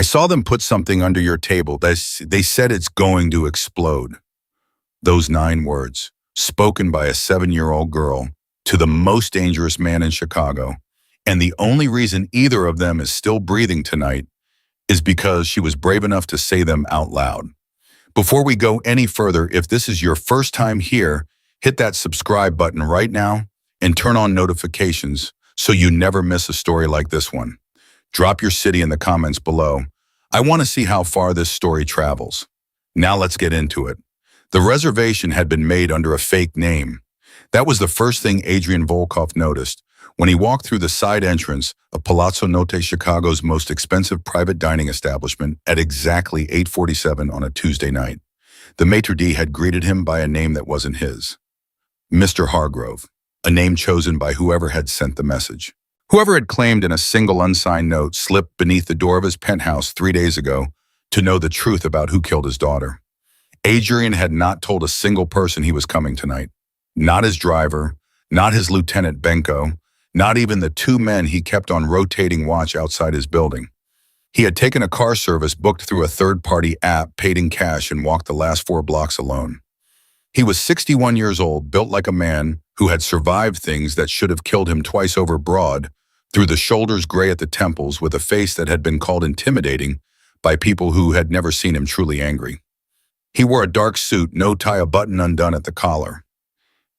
saw them put something under your table. They said it's going to explode. Those 9 words, spoken by a 7-year-old girl to the most dangerous man in Chicago. And the only reason either of them is still breathing tonight is because she was brave enough to say them out loud. Before we go any further, if this is your first time here, hit that subscribe button right now and turn on notifications so you never miss a story like this one. Drop your city in the comments below. I want to see how far this story travels. Now let's get into it. The reservation had been made under a fake name. That was the first thing Adrian Volkov noticed when he walked through the side entrance of Palazzo Notte, Chicago's most expensive private dining establishment at exactly 8:47 on a Tuesday night. The maitre d' had greeted him by a name that wasn't his. Mr. Hargrove, a name chosen by whoever had sent the message. Whoever had claimed in a single unsigned note slipped beneath the door of his penthouse 3 days ago to know the truth about who killed his daughter. Adrian had not told a single person he was coming tonight. Not his driver, not his Lieutenant Benko, not even the 2 men he kept on rotating watch outside his building. He had taken a car service booked through a third-party app, paid in cash, and walked the last 4 blocks alone. He was 61 years old, built like a man who had survived things that should have killed him twice over broad, through the shoulders gray at the temples, with a face that had been called intimidating by people who had never seen him truly angry. He wore a dark suit, no tie, a button undone at the collar.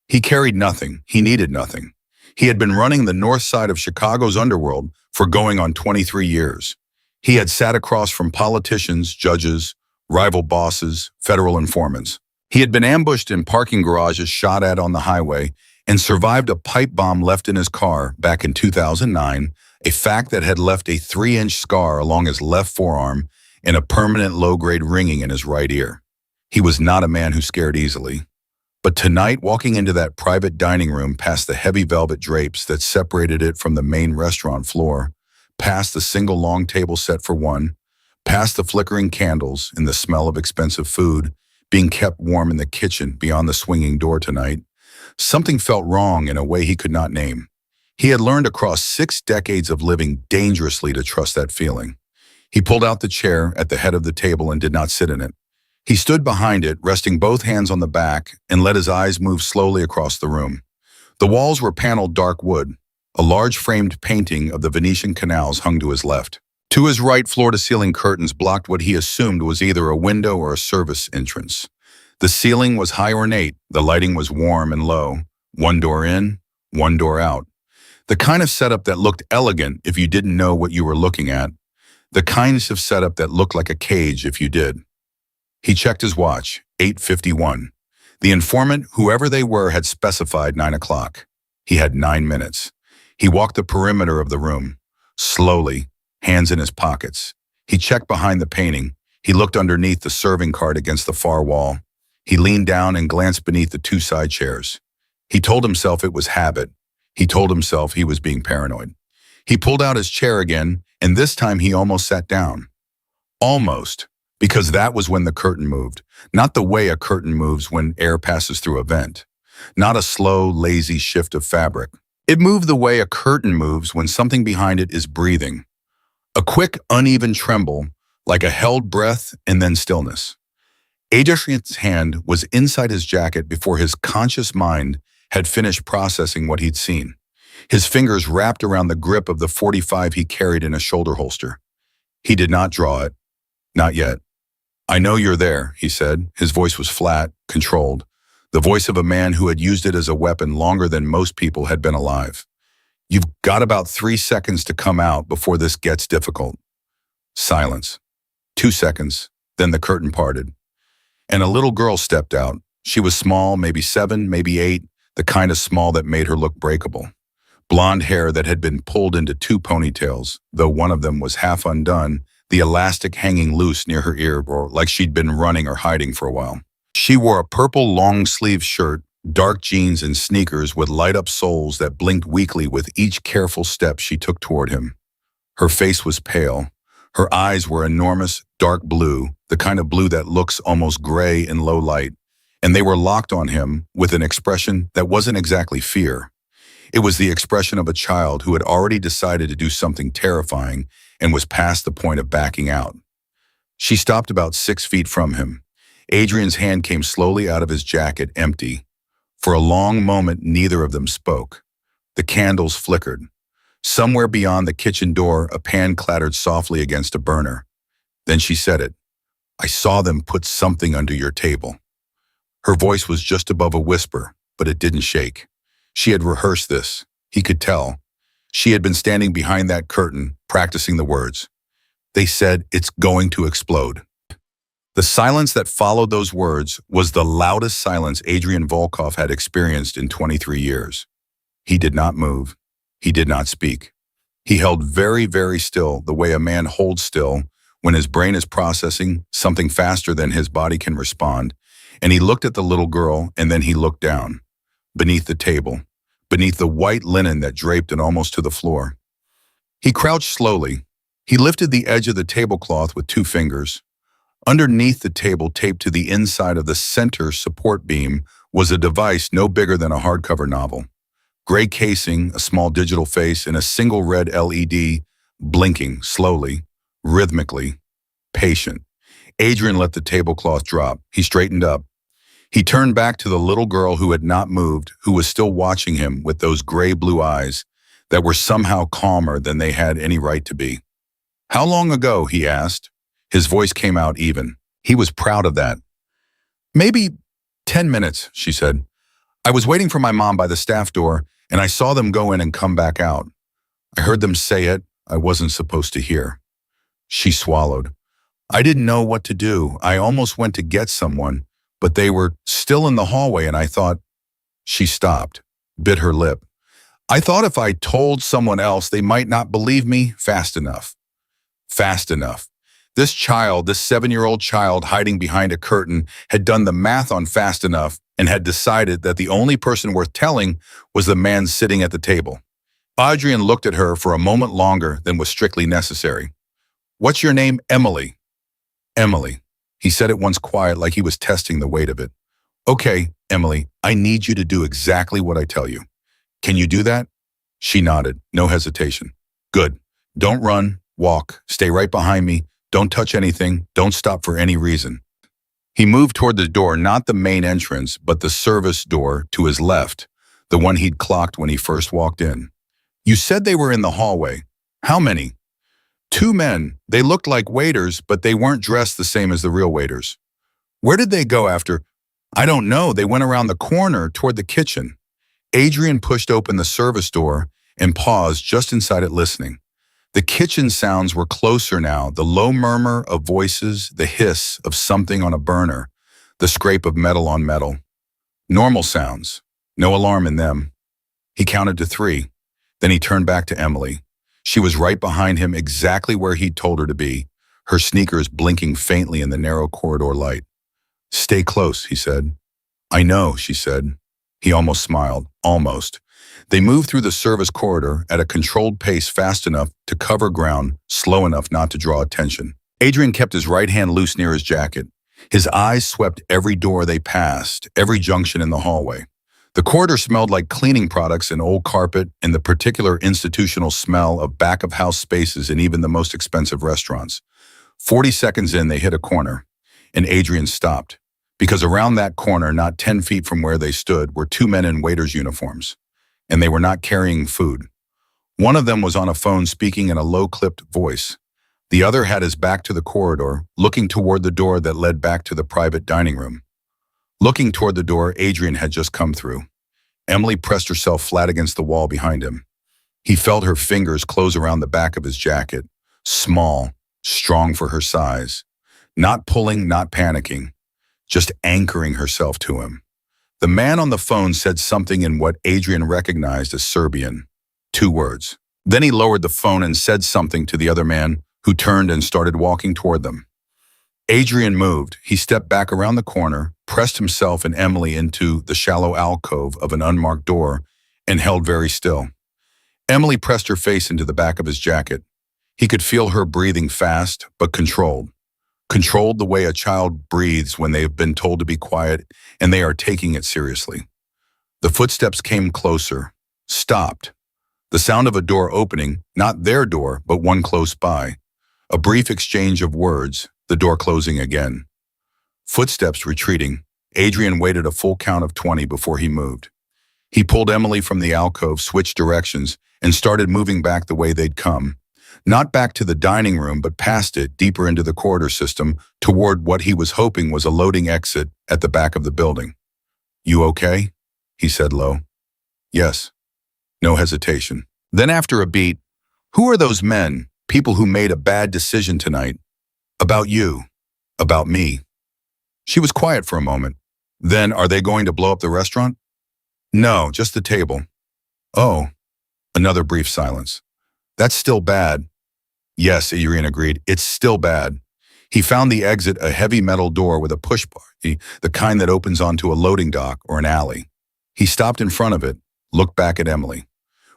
He carried nothing. He needed nothing. He had been running the north side of Chicago's underworld for going on 23 years. He had sat across from politicians, judges, rival bosses, federal informants. He had been ambushed in parking garages, shot at on the highway, and survived a pipe bomb left in his car back in 2009, a fact that had left a 3-inch scar along his left forearm and a permanent low-grade ringing in his right ear. He was not a man who scared easily. But tonight, walking into that private dining room past the heavy velvet drapes that separated it from the main restaurant floor, past the single long table set for one, past the flickering candles and the smell of expensive food being kept warm in the kitchen beyond the swinging door tonight, something felt wrong in a way he could not name. He had learned across 6 decades of living dangerously to trust that feeling. He pulled out the chair at the head of the table and did not sit in it. He stood behind it, resting both hands on the back, and let his eyes move slowly across the room. The walls were paneled dark wood. A large framed painting of the Venetian canals hung to his left. To his right, floor-to-ceiling curtains blocked what he assumed was either a window or a service entrance. The ceiling was high ornate. The lighting was warm and low. 1 door in, 1 door out. The kind of setup that looked elegant if you didn't know what you were looking at. The kind of setup that looked like a cage if you did. He checked his watch, 8:51. The informant, whoever they were, had specified 9 o'clock. He had 9 minutes. He walked the perimeter of the room, slowly, hands in his pockets. He checked behind the painting. He looked underneath the serving cart against the far wall. He leaned down and glanced beneath the 2 side chairs. He told himself it was habit. He told himself he was being paranoid. He pulled out his chair again, and this time he almost sat down. Almost. Because that was when the curtain moved, not the way a curtain moves when air passes through a vent, not a slow, lazy shift of fabric. It moved the way a curtain moves when something behind it is breathing. A quick, uneven tremble, like a held breath and then stillness. Adrian's hand was inside his jacket before his conscious mind had finished processing what he'd seen. His fingers wrapped around the grip of the .45 he carried in a shoulder holster. He did not draw it. Not yet. "I know you're there," he said. His voice was flat, controlled, the voice of a man who had used it as a weapon longer than most people had been alive. "You've got about 3 seconds to come out before this gets difficult." Silence. 2 seconds, then the curtain parted. And a little girl stepped out. She was small, maybe 7, maybe 8, the kind of small that made her look breakable. Blonde hair that had been pulled into 2 ponytails, though one of them was half undone, the elastic hanging loose near her ear, or like she'd been running or hiding for a while. She wore a purple long-sleeved shirt, dark jeans, and sneakers with light-up soles that blinked weakly with each careful step she took toward him. Her face was pale. Her eyes were enormous, dark blue, the kind of blue that looks almost gray in low light, and they were locked on him with an expression that wasn't exactly fear. It was the expression of a child who had already decided to do something terrifying and was past the point of backing out. She stopped about 6 feet from him. Adrian's hand came slowly out of his jacket, empty. For a long moment, neither of them spoke. The candles flickered. Somewhere beyond the kitchen door, a pan clattered softly against a burner. Then she said it. "I saw them put something under your table." Her voice was just above a whisper, but it didn't shake. She had rehearsed this. He could tell. She had been standing behind that curtain, practicing the words. "They said it's going to explode." The silence that followed those words was the loudest silence Adrian Volkov had experienced in 23 years. He did not move. He did not speak. He held very, very still, the way a man holds still when his brain is processing something faster than his body can respond. And he looked at the little girl, and then he looked down, beneath the table, beneath the white linen that draped it almost to the floor. He crouched slowly. He lifted the edge of the tablecloth with 2 fingers. Underneath the table, taped to the inside of the center support beam, was a device no bigger than a hardcover novel. Gray casing, a small digital face, and a single red LED, blinking slowly, rhythmically, patient. Adrian let the tablecloth drop. He straightened up. He turned back to the little girl who had not moved, who was still watching him with those gray-blue eyes that were somehow calmer than they had any right to be. "How long ago?" he asked. His voice came out even. He was proud of that. "Maybe 10 minutes, she said. "I was waiting for my mom by the staff door, and I saw them go in and come back out. I heard them say it I wasn't supposed to hear." She swallowed. "I didn't know what to do. I almost went to get someone, but they were still in the hallway, and I thought—" She stopped, bit her lip. "I thought if I told someone else, they might not believe me fast enough." Fast enough. This child, this 7-year-old child hiding behind a curtain, had done the math on fast enough and had decided that the only person worth telling was the man sitting at the table. Adrian looked at her for a moment longer than was strictly necessary. "What's your name?" "Emily." "Emily." He said it once quiet, like he was testing the weight of it. "Okay, Emily, I need you to do exactly what I tell you. Can you do that?" She nodded, no hesitation. "Good. Don't run, walk, stay right behind me. Don't touch anything, don't stop for any reason." He moved toward the door, not the main entrance, but the service door to his left, the one he'd clocked when he first walked in. "You said they were in the hallway. How many?" "2 men. They looked like waiters, but they weren't dressed the same as the real waiters." "Where did they go after?" "I don't know. They went around the corner toward the kitchen." Adrian pushed open the service door and paused just inside it, listening. The kitchen sounds were closer now, the low murmur of voices, the hiss of something on a burner, the scrape of metal on metal. Normal sounds, no alarm in them. He counted to 3. Then he turned back to Emily. She was right behind him, exactly where he'd told her to be, her sneakers blinking faintly in the narrow corridor light. "Stay close," he said. "I know," she said. He almost smiled, almost. They moved through the service corridor at a controlled pace, fast enough to cover ground, slow enough not to draw attention. Adrian kept his right hand loose near his jacket. His eyes swept every door they passed, every junction in the hallway. The corridor smelled like cleaning products and old carpet and the particular institutional smell of back-of-house spaces in even the most expensive restaurants. 40 seconds in, they hit a corner, and Adrian stopped, because around that corner, not 10 feet from where they stood, were 2 men in waiters' uniforms. And they were not carrying food. One of them was on a phone speaking in a low-clipped voice. The other had his back to the corridor, looking toward the door that led back to the private dining room. Looking toward the door Adrian had just come through. Emily pressed herself flat against the wall behind him. He felt her fingers close around the back of his jacket, small, strong for her size. Not pulling, not panicking, just anchoring herself to him. The man on the phone said something in what Adrian recognized as Serbian. 2 words. Then he lowered the phone and said something to the other man, who turned and started walking toward them. Adrian moved. He stepped back around the corner, pressed himself and Emily into the shallow alcove of an unmarked door, and held very still. Emily pressed her face into the back of his jacket. He could feel her breathing fast, but controlled. Controlled the way a child breathes when they have been told to be quiet and they are taking it seriously. The footsteps came closer, stopped. The sound of a door opening, not their door, but one close by. A brief exchange of words, the door closing again. Footsteps retreating. Adrian waited a full count of 20 before he moved. He pulled Emily from the alcove, switched directions, and started moving back the way they'd come. Not back to the dining room, but past it, deeper into the corridor system, toward what he was hoping was a loading exit at the back of the building. "You okay?" he said low. "Yes." No hesitation. Then after a beat, "Who are those men, people who made a bad decision tonight? About you. About me." She was quiet for a moment. "Then are they going to blow up the restaurant?" "No, just the table." "Oh." Another brief silence. "That's still bad." "Yes," Adrian agreed, "it's still bad." He found the exit, a heavy metal door with a push bar, the kind that opens onto a loading dock or an alley. He stopped in front of it, looked back at Emily.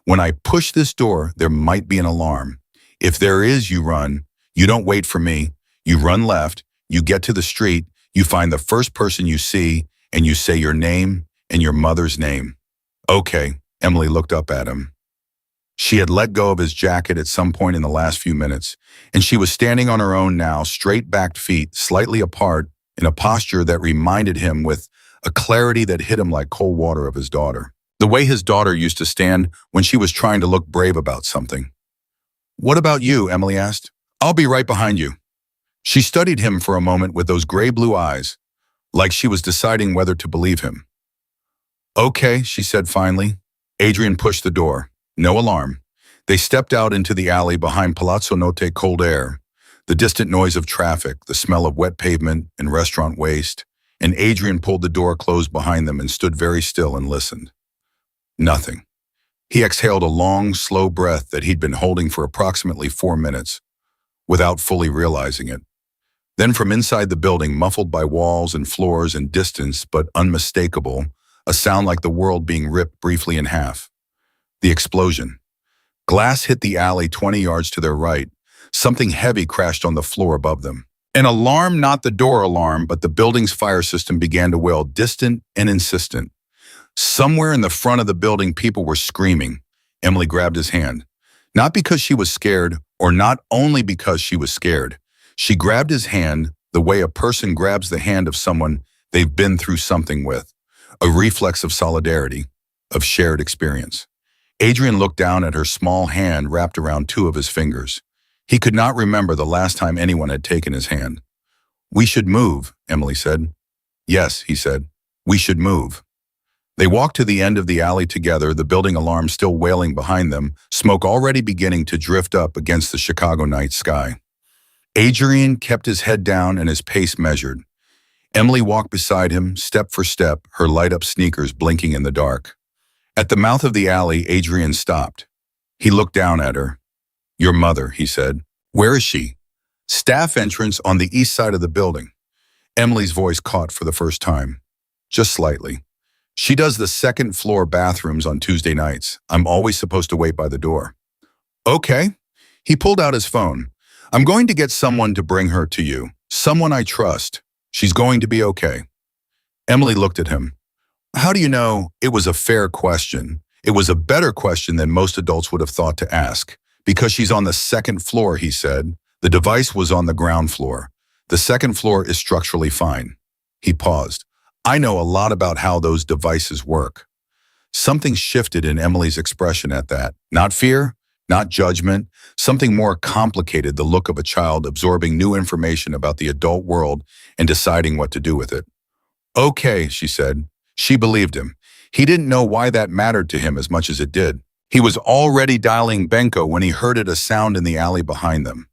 "When I push this door, there might be an alarm. If there is, you run. You don't wait for me. You run left, you get to the street, you find the first person you see, and you say your name and your mother's name." "Okay," Emily looked up at him. She had let go of his jacket at some point in the last few minutes, and she was standing on her own now, straight-backed feet, slightly apart, in a posture that reminded him with a clarity that hit him like cold water of his daughter. The way his daughter used to stand when she was trying to look brave about something. "What about you?" Emily asked. "I'll be right behind you." She studied him for a moment with those gray-blue eyes, like she was deciding whether to believe him. "Okay," she said finally. Adrian pushed the door. No alarm. They stepped out into the alley behind Palazzo Notte. Cold air, the distant noise of traffic, the smell of wet pavement and restaurant waste, and Adrian pulled the door closed behind them and stood very still and listened. Nothing. He exhaled a long, slow breath that he'd been holding for approximately 4 minutes, without fully realizing it. Then from inside the building, muffled by walls and floors and distance, but unmistakable, a sound like the world being ripped briefly in half. The explosion. Glass hit the alley 20 yards to their right. Something heavy crashed on the floor above them. An alarm, not the door alarm, but the building's fire system began to wail, distant and insistent. Somewhere in the front of the building, people were screaming. Emily grabbed his hand. Not because she was scared, or not only because she was scared. She grabbed his hand the way a person grabs the hand of someone they've been through something with. A reflex of solidarity, of shared experience. Adrian looked down at her small hand wrapped around 2 of his fingers. He could not remember the last time anyone had taken his hand. "We should move," Emily said. "Yes," he said. "We should move." They walked to the end of the alley together, the building alarm still wailing behind them, smoke already beginning to drift up against the Chicago night sky. Adrian kept his head down and his pace measured. Emily walked beside him, step for step, her light-up sneakers blinking in the dark. At the mouth of the alley, Adrian stopped. He looked down at her. "Your mother," he said. "Where is she?" "Staff entrance on the east side of the building." Emily's voice caught for the first time. Just slightly. "She does the second floor bathrooms on Tuesday nights. I'm always supposed to wait by the door." "Okay." He pulled out his phone. "I'm going to get someone to bring her to you. Someone I trust. She's going to be okay." Emily looked at him. "How do you know?" It was a fair question. It was a better question than most adults would have thought to ask. "Because she's on the second floor," he said. "The device was on the ground floor. The second floor is structurally fine." He paused. "I know a lot about how those devices work." Something shifted in Emily's expression at that. Not fear, not judgment, something more complicated, the look of a child absorbing new information about the adult world and deciding what to do with it. "Okay," she said. She believed him. He didn't know why that mattered to him as much as it did. He was already dialing Benko when he heard a sound in the alley behind them.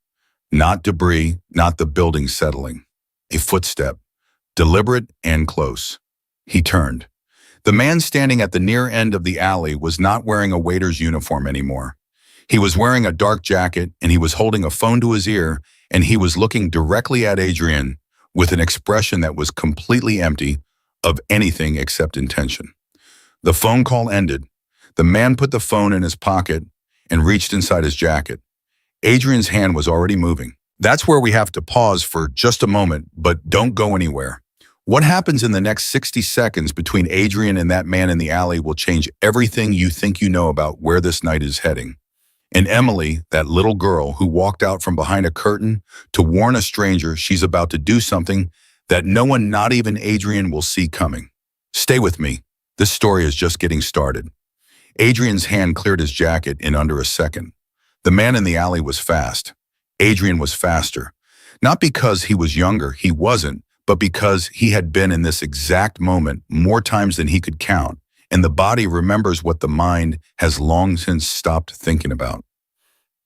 Not debris, not the building settling. A footstep, deliberate and close. He turned. The man standing at the near end of the alley was not wearing a waiter's uniform anymore. He was wearing a dark jacket, and he was holding a phone to his ear, and he was looking directly at Adrian with an expression that was completely empty of anything except intention. The phone call ended. The man put the phone in his pocket and reached inside his jacket. Adrian's hand was already moving. "That's where we have to pause for just a moment, but don't go anywhere. What happens in the next 60 seconds between Adrian and that man in the alley will change everything you think you know about where this night is heading. And Emily, that little girl who walked out from behind a curtain to warn a stranger she's about to do something that no one, not even Adrian, will see coming. Stay with me. This story is just getting started. Adrian's hand cleared his jacket in under a second. The man in the alley was fast. Adrian was faster. Not because he was younger, he wasn't, but because he had been in this exact moment more times than he could count, and the body remembers what the mind has long since stopped thinking about.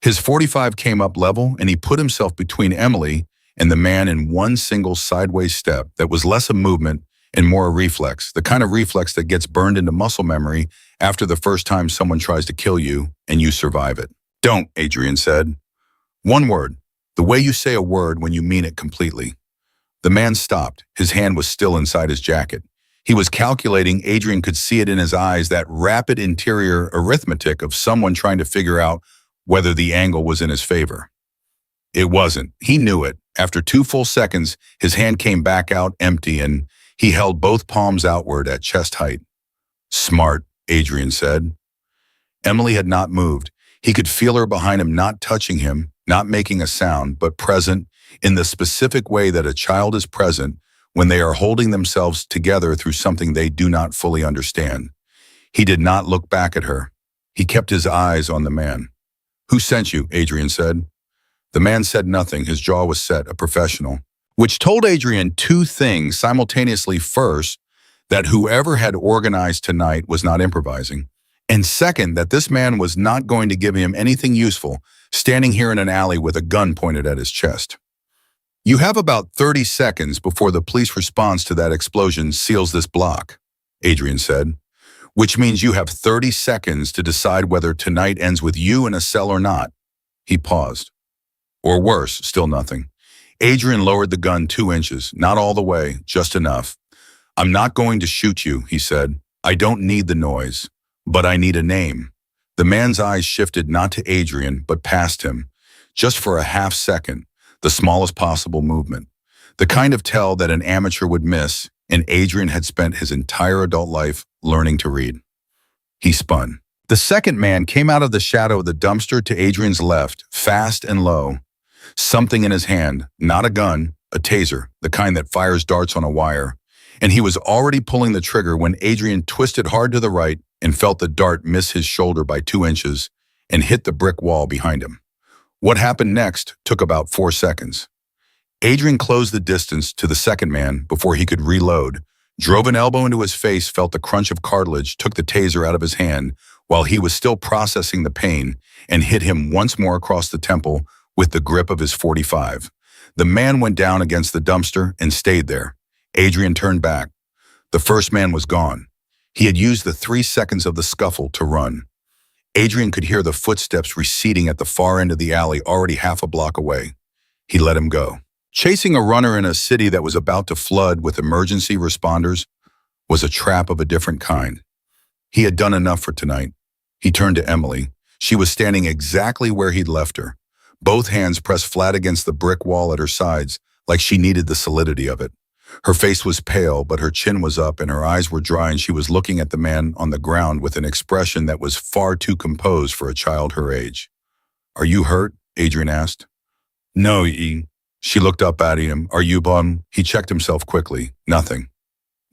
His 45 came up level, and he put himself between Emily and the man in one single sideways step that was less a movement and more a reflex, the kind of reflex that gets burned into muscle memory after the first time someone tries to kill you and you survive it. Don't, Adrian said. One word, the way you say a word when you mean it completely. The man stopped. His hand was still inside his jacket. He was calculating. Adrian could see it in his eyes, that rapid interior arithmetic of someone trying to figure out whether the angle was in his favor. It wasn't. He knew it. After 2 full seconds, his hand came back out empty and he held both palms outward at chest height. Smart, Adrian said. Emily had not moved. He could feel her behind him, not touching him, not making a sound, but present in the specific way that a child is present when they are holding themselves together through something they do not fully understand. He did not look back at her. He kept his eyes on the man. Who sent you? Adrian said. The man said nothing. His jaw was set, a professional, which told Adrian 2 things simultaneously. First, that whoever had organized tonight was not improvising. And second, that this man was not going to give him anything useful, standing here in an alley with a gun pointed at his chest. You have about 30 seconds before the police response to that explosion seals this block, Adrian said, which means you have 30 seconds to decide whether tonight ends with you in a cell or not. He paused. Or worse, still nothing. Adrian lowered the gun 2 inches, not all the way, just enough. I'm not going to shoot you, he said. I don't need the noise, but I need a name. The man's eyes shifted not to Adrian, but past him, just for a half second, the smallest possible movement, the kind of tell that an amateur would miss, and Adrian had spent his entire adult life learning to read. He spun. The second man came out of the shadow of the dumpster to Adrian's left, fast and low. Something in his hand, not a gun, a taser, the kind that fires darts on a wire. And he was already pulling the trigger when Adrian twisted hard to the right and felt the dart miss his shoulder by 2 inches and hit the brick wall behind him. What happened next took about 4 seconds. Adrian closed the distance to the second man before he could reload, drove an elbow into his face, felt the crunch of cartilage, took the taser out of his hand while he was still processing the pain, and hit him once more across the temple with the grip of his 45. The man went down against the dumpster and stayed there. Adrian turned back. The first man was gone. He had used the 3 seconds of the scuffle to run. Adrian could hear the footsteps receding at the far end of the alley, already half a block away. He let him go. Chasing a runner in a city that was about to flood with emergency responders was a trap of a different kind. He had done enough for tonight. He turned to Emily. She was standing exactly where he'd left her, both hands pressed flat against the brick wall at her sides, like she needed the solidity of it. Her face was pale, but her chin was up and her eyes were dry, and she was looking at the man on the ground with an expression that was far too composed for a child her age. Are you hurt? Adrian asked. No, She looked up at him. Are you bum? He checked himself quickly. Nothing.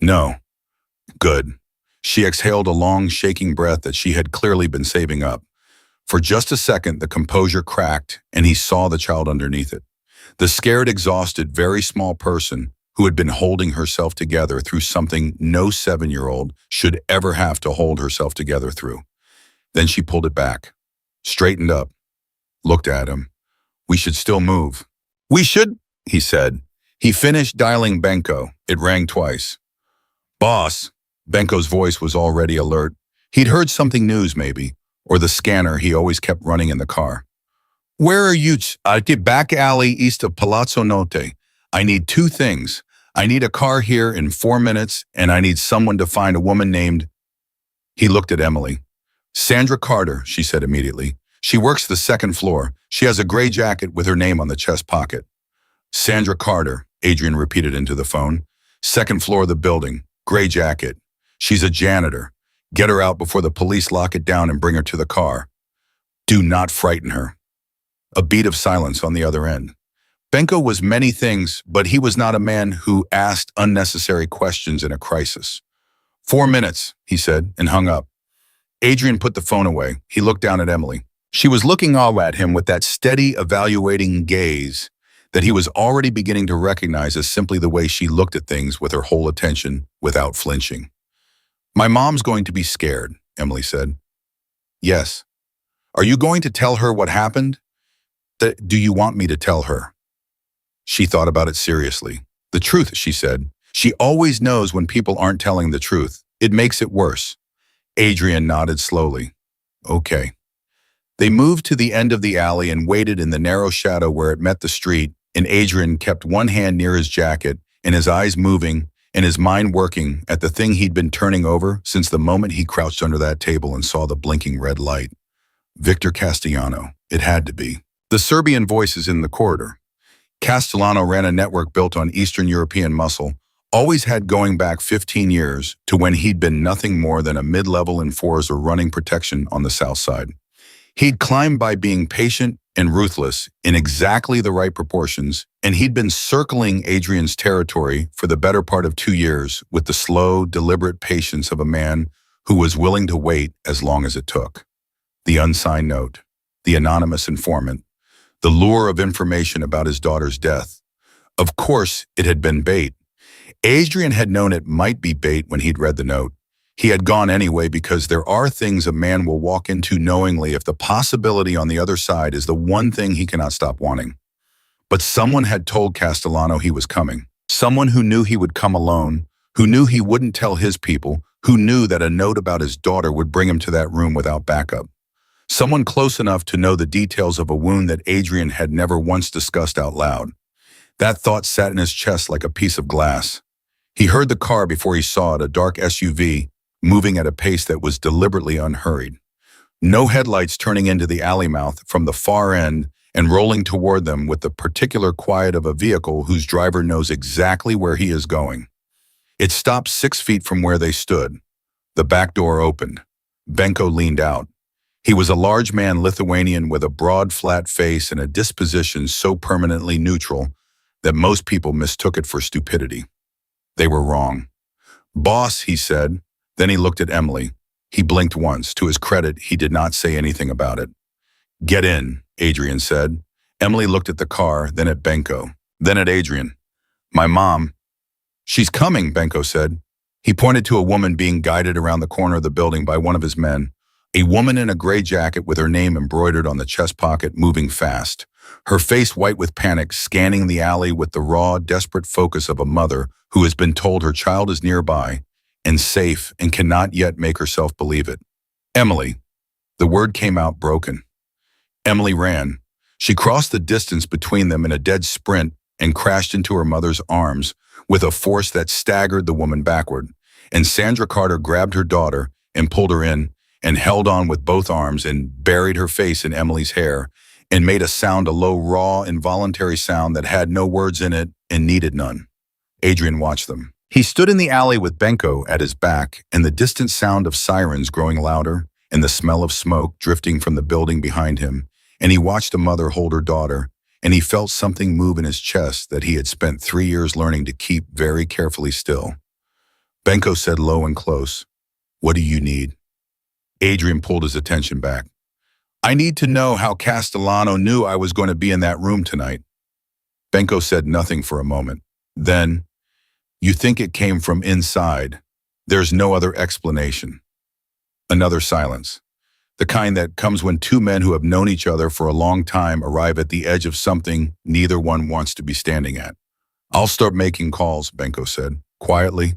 No. Good. She exhaled a long, shaking breath that she had clearly been saving up. For just a second, the composure cracked, and he saw the child underneath it. The scared, exhausted, very small person who had been holding herself together through something no 7-year-old should ever have to hold herself together through. Then she pulled it back, straightened up, looked at him. We should still move. We should, he said. He finished dialing Benko. It rang twice. Boss, Benko's voice was already alert. He'd heard something news, maybe, or the scanner he always kept running in the car. Where are you? At the back alley east of Palazzo Notte. I need 2 things. I need a car here in 4 minutes, and I need someone to find a woman named... He looked at Emily. Sandra Carter, she said immediately. She works the 2nd floor. She has a gray jacket with her name on the chest pocket. Sandra Carter, Adrian repeated into the phone. Second floor of the building, gray jacket. She's a janitor. Get her out before the police lock it down and bring her to the car. Do not frighten her. A beat of silence on the other end. Benko was many things, but he was not a man who asked unnecessary questions in a crisis. 4 minutes, he said, and hung up. Adrian put the phone away. He looked down at Emily. She was looking all at him with that steady, evaluating gaze that he was already beginning to recognize as simply the way she looked at things with her whole attention, without flinching. My mom's going to be scared, Emily said. Yes. Are you going to tell her what happened? Do you want me to tell her? She thought about it seriously. The truth, she said. She always knows when people aren't telling the truth. It makes it worse. Adrian nodded slowly. Okay. They moved to the end of the alley and waited in the narrow shadow where it met the street, and Adrian kept one hand near his jacket and his eyes moving and his mind working at the thing he'd been turning over since the moment he crouched under that table and saw the blinking red light. Victor Castellano. It had to be. The Serbian voices in the corridor. Castellano ran a network built on Eastern European muscle, always had going back 15 years to when he'd been nothing more than a mid-level enforcer running protection on the south side. He'd climbed by being patient and ruthless in exactly the right proportions, and he'd been circling Adrian's territory for the better part of 2 years with the slow, deliberate patience of a man who was willing to wait as long as it took. The unsigned note, the anonymous informant, the lure of information about his daughter's death. Of course, it had been bait. Adrian had known it might be bait when he'd read the note. He had gone anyway because there are things a man will walk into knowingly if the possibility on the other side is the one thing he cannot stop wanting. But someone had told Castellano he was coming. Someone who knew he would come alone, who knew he wouldn't tell his people, who knew that a note about his daughter would bring him to that room without backup. Someone close enough to know the details of a wound that Adrian had never once discussed out loud. That thought sat in his chest like a piece of glass. He heard the car before he saw it, a dark SUV, moving at a pace that was deliberately unhurried. No headlights turning into the alley mouth from the far end and rolling toward them with the particular quiet of a vehicle whose driver knows exactly where he is going. It stopped 6 feet from where they stood. The back door opened. Benko leaned out. He was a large man, Lithuanian, with a broad, flat face and a disposition so permanently neutral that most people mistook it for stupidity. They were wrong. Boss, he said. Then he looked at Emily. He blinked once. To his credit, he did not say anything about it. Get in, Adrian said. Emily looked at the car, then at Benko, then at Adrian. My mom. She's coming, Benko said. He pointed to a woman being guided around the corner of the building by one of his men. A woman in a gray jacket with her name embroidered on the chest pocket, moving fast. Her face white with panic, scanning the alley with the raw, desperate focus of a mother who has been told her child is nearby and safe and cannot yet make herself believe it. Emily. The word came out broken. Emily ran. She crossed the distance between them in a dead sprint and crashed into her mother's arms with a force that staggered the woman backward. And Sandra Carter grabbed her daughter and pulled her in and held on with both arms and buried her face in Emily's hair and made a sound, a low, raw, involuntary sound that had no words in it and needed none. Adrian watched them. He stood in the alley with Benko at his back and the distant sound of sirens growing louder and the smell of smoke drifting from the building behind him, and he watched a mother hold her daughter, and he felt something move in his chest that he had spent 3 years learning to keep very carefully still. Benko said low and close, "What do you need?" Adrian pulled his attention back. "I need to know how Castellano knew I was going to be in that room tonight." Benko said nothing for a moment. Then, "You think it came from inside. There's no other explanation." Another silence. The kind that comes when two men who have known each other for a long time arrive at the edge of something neither one wants to be standing at. "I'll start making calls," Benko said, quietly.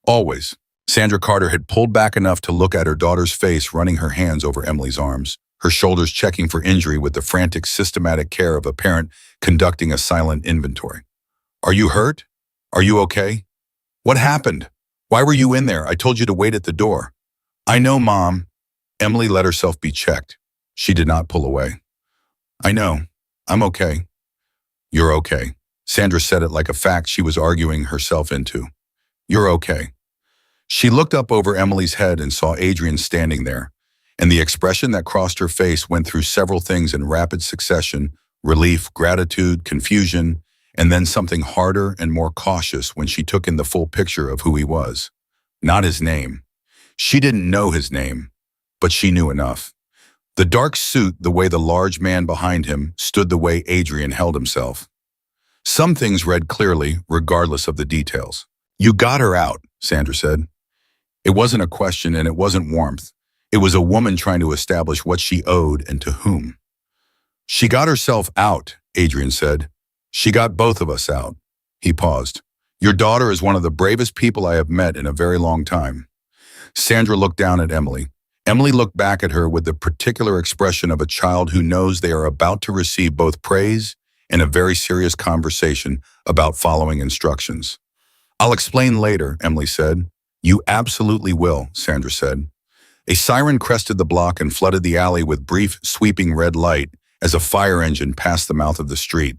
"Always." Sandra Carter had pulled back enough to look at her daughter's face, running her hands over Emily's arms, her shoulders checking for injury with the frantic, systematic care of a parent conducting a silent inventory. "Are you hurt? Are you okay? What happened? Why were you in there? I told you to wait at the door." "I know, Mom." Emily let herself be checked. She did not pull away. "I know. I'm okay." "You're okay." Sandra said it like a fact she was arguing herself into. You're okay. She looked up over Emily's head and saw Adrian standing there, and the expression that crossed her face went through several things in rapid succession: relief, gratitude, confusion, and then something harder and more cautious when she took in the full picture of who he was. Not his name. She didn't know his name, but she knew enough. The dark suit, the way the large man behind him stood, the way Adrian held himself. Some things read clearly, regardless of the details. You got her out, Sandra said. It wasn't a question and it wasn't warmth. It was a woman trying to establish what she owed and to whom. She got herself out, Adrian said. She got both of us out. He paused. Your daughter is one of the bravest people I have met in a very long time. Sandra looked down at Emily. Emily looked back at her with the particular expression of a child who knows they are about to receive both praise and a very serious conversation about following instructions. I'll explain later, Emily said. You absolutely will, Sandra said. A siren crested the block and flooded the alley with brief, sweeping red light as a fire engine passed the mouth of the street.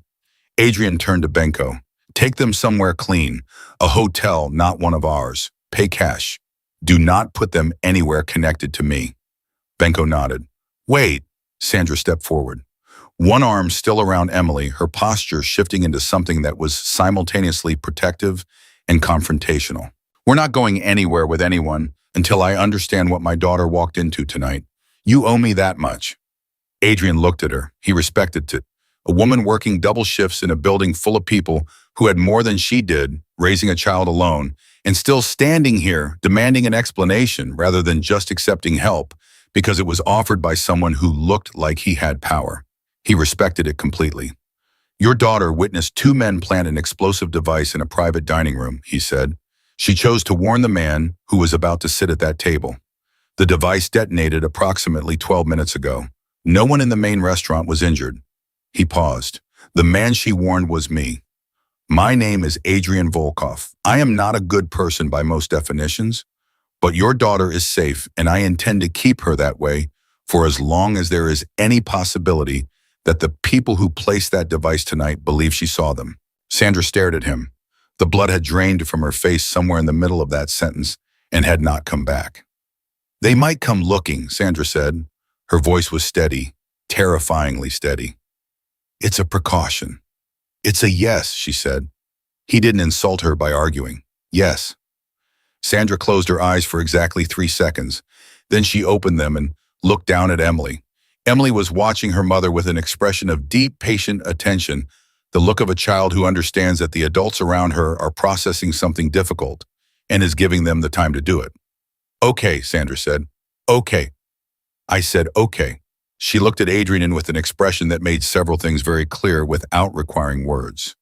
Adrian turned to Benko. Take them somewhere clean. A hotel, not one of ours. Pay cash. Do not put them anywhere connected to me. Benko nodded. Wait, Sandra stepped forward. One arm still around Emily, her posture shifting into something that was simultaneously protective and confrontational. We're not going anywhere with anyone until I understand what my daughter walked into tonight. You owe me that much. Adrian looked at her. He respected it. A woman working double shifts in a building full of people who had more than she did, raising a child alone, and still standing here demanding an explanation rather than just accepting help because it was offered by someone who looked like he had power. He respected it completely. Your daughter witnessed two men plant an explosive device in a private dining room, he said. She chose to warn the man who was about to sit at that table. The device detonated approximately 12 minutes ago. No one in the main restaurant was injured. He paused. The man she warned was me. My name is Adrian Volkov. I am not a good person by most definitions, but your daughter is safe and I intend to keep her that way for as long as there is any possibility that the people who placed that device tonight believe she saw them. Sandra stared at him. The blood had drained from her face somewhere in the middle of that sentence and had not come back. They might come looking, Sandra said. Her voice was steady, terrifyingly steady. It's a precaution. It's a yes, she said. He didn't insult her by arguing. Yes. Sandra closed her eyes for exactly 3 seconds. Then she opened them and looked down at Emily. Emily was watching her mother with an expression of deep, patient attention, the look of a child who understands that the adults around her are processing something difficult and is giving them the time to do it. Okay, Sandra said. Okay. I said, okay. She looked at Adrian with an expression that made several things very clear without requiring words.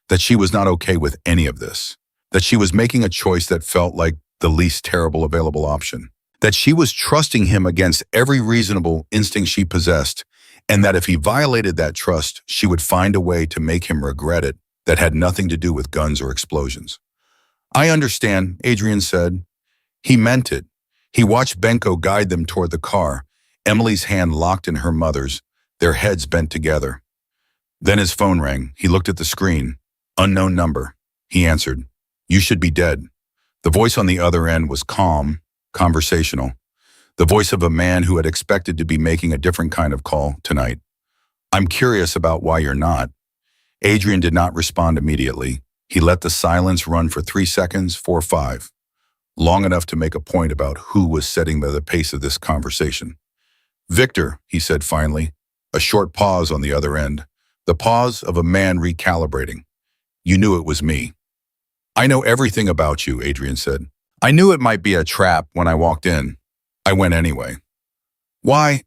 That she was not okay with any of this. That she was making a choice that felt like the least terrible available option. That she was trusting him against every reasonable instinct she possessed, and that if he violated that trust, she would find a way to make him regret it that had nothing to do with guns or explosions. I understand, Adrian said. He meant it. He watched Benko guide them toward the car, Emily's hand locked in her mother's, their heads bent together. Then his phone rang. He looked at the screen. Unknown number. He answered. You should be dead. The voice on the other end was calm, conversational. The voice of a man who had expected to be making a different kind of call tonight. I'm curious about why you're not. Adrian did not respond immediately. He let the silence run for 3 seconds, 4 or 5. Long enough to make a point about who was setting the pace of this conversation. Victor, he said finally, a short pause on the other end. The pause of a man recalibrating. You knew it was me. I know everything about you, Adrian said. I knew it might be a trap when I walked in. I went anyway. Why?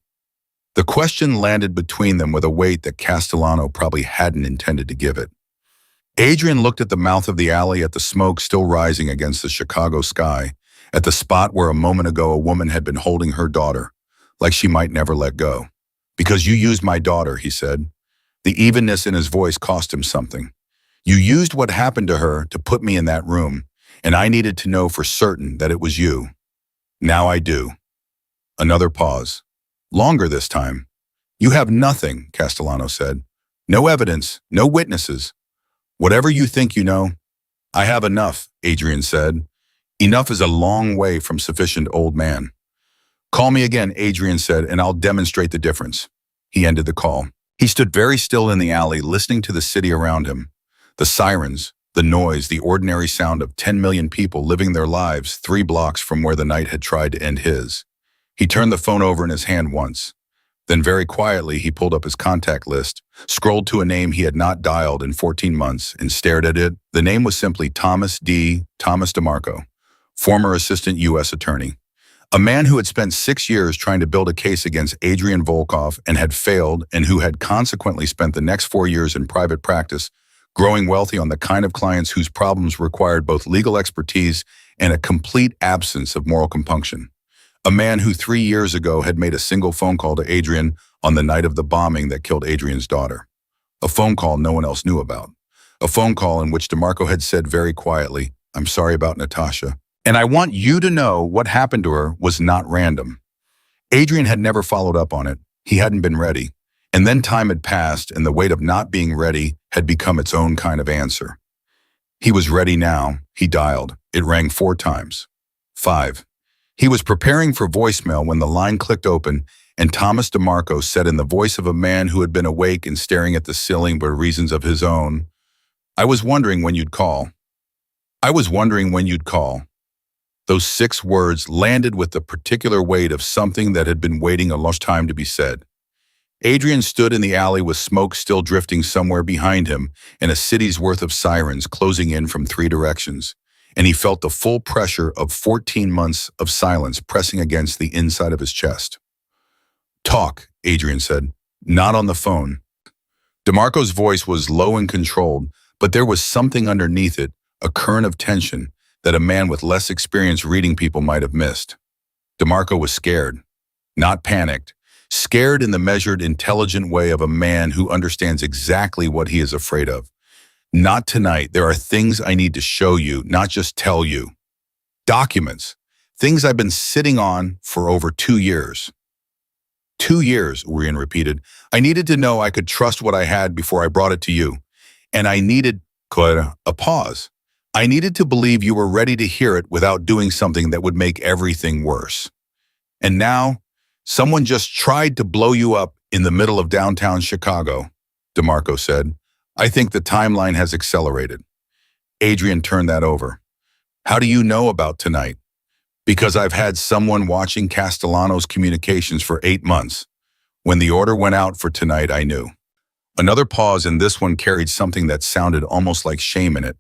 The question landed between them with a weight that Castellano probably hadn't intended to give it. Adrian looked at the mouth of the alley, at the smoke still rising against the Chicago sky, at the spot where a moment ago a woman had been holding her daughter, like she might never let go. Because you used my daughter, he said. The evenness in his voice cost him something. You used what happened to her to put me in that room, and I needed to know for certain that it was you. Now I do. Another pause. Longer this time. You have nothing, Castellano said. No evidence, no witnesses. Whatever you think you know, I have enough, Adrian said. Enough is a long way from sufficient, old man. Call me again, Adrian said, and I'll demonstrate the difference. He ended the call. He stood very still in the alley, listening to the city around him. The sirens, the noise, the ordinary sound of 10 million people living their lives 3 blocks from where the night had tried to end his. He turned the phone over in his hand once. Then very quietly, he pulled up his contact list, scrolled to a name he had not dialed in 14 months, and stared at it. The name was simply Thomas DeMarco, former assistant U.S. attorney. A man who had spent 6 years trying to build a case against Adrian Volkov and had failed, and who had consequently spent the next 4 years in private practice, growing wealthy on the kind of clients whose problems required both legal expertise and a complete absence of moral compunction. A man who 3 years ago had made a single phone call to Adrian on the night of the bombing that killed Adrian's daughter. A phone call no one else knew about. A phone call in which DeMarco had said very quietly, "I'm sorry about Natasha. And I want you to know what happened to her was not random." Adrian had never followed up on it. He hadn't been ready. And then time had passed, and the weight of not being ready had become its own kind of answer. He was ready now. He dialed. It rang 4 times. 5. He was preparing for voicemail when the line clicked open, and Thomas DeMarco said in the voice of a man who had been awake and staring at the ceiling for reasons of his own, "I was wondering when you'd call. I was wondering when you'd call." Those 6 words landed with the particular weight of something that had been waiting a long time to be said. Adrian stood in the alley with smoke still drifting somewhere behind him and a city's worth of sirens closing in from 3 directions, and he felt the full pressure of 14 months of silence pressing against the inside of his chest. "Talk," Adrian said. "Not on the phone." DeMarco's voice was low and controlled, but there was something underneath it, a current of tension, that a man with less experience reading people might have missed. DeMarco was scared, not panicked, scared in the measured, intelligent way of a man who understands exactly what he is afraid of. "Not tonight. There are things I need to show you, not just tell you. Documents. Things I've been sitting on for over 2 years. 2 years, Urian repeated. I needed to know I could trust what I had before I brought it to you. And I needed, a pause. I needed to believe you were ready to hear it without doing something that would make everything worse. And now, someone just tried to blow you up in the middle of downtown Chicago," DeMarco said. "I think the timeline has accelerated." Adrian turned that over. "How do you know about tonight?" "Because I've had someone watching Castellano's communications for 8 months. When the order went out for tonight, I knew." Another pause, and this one carried something that sounded almost like shame in it.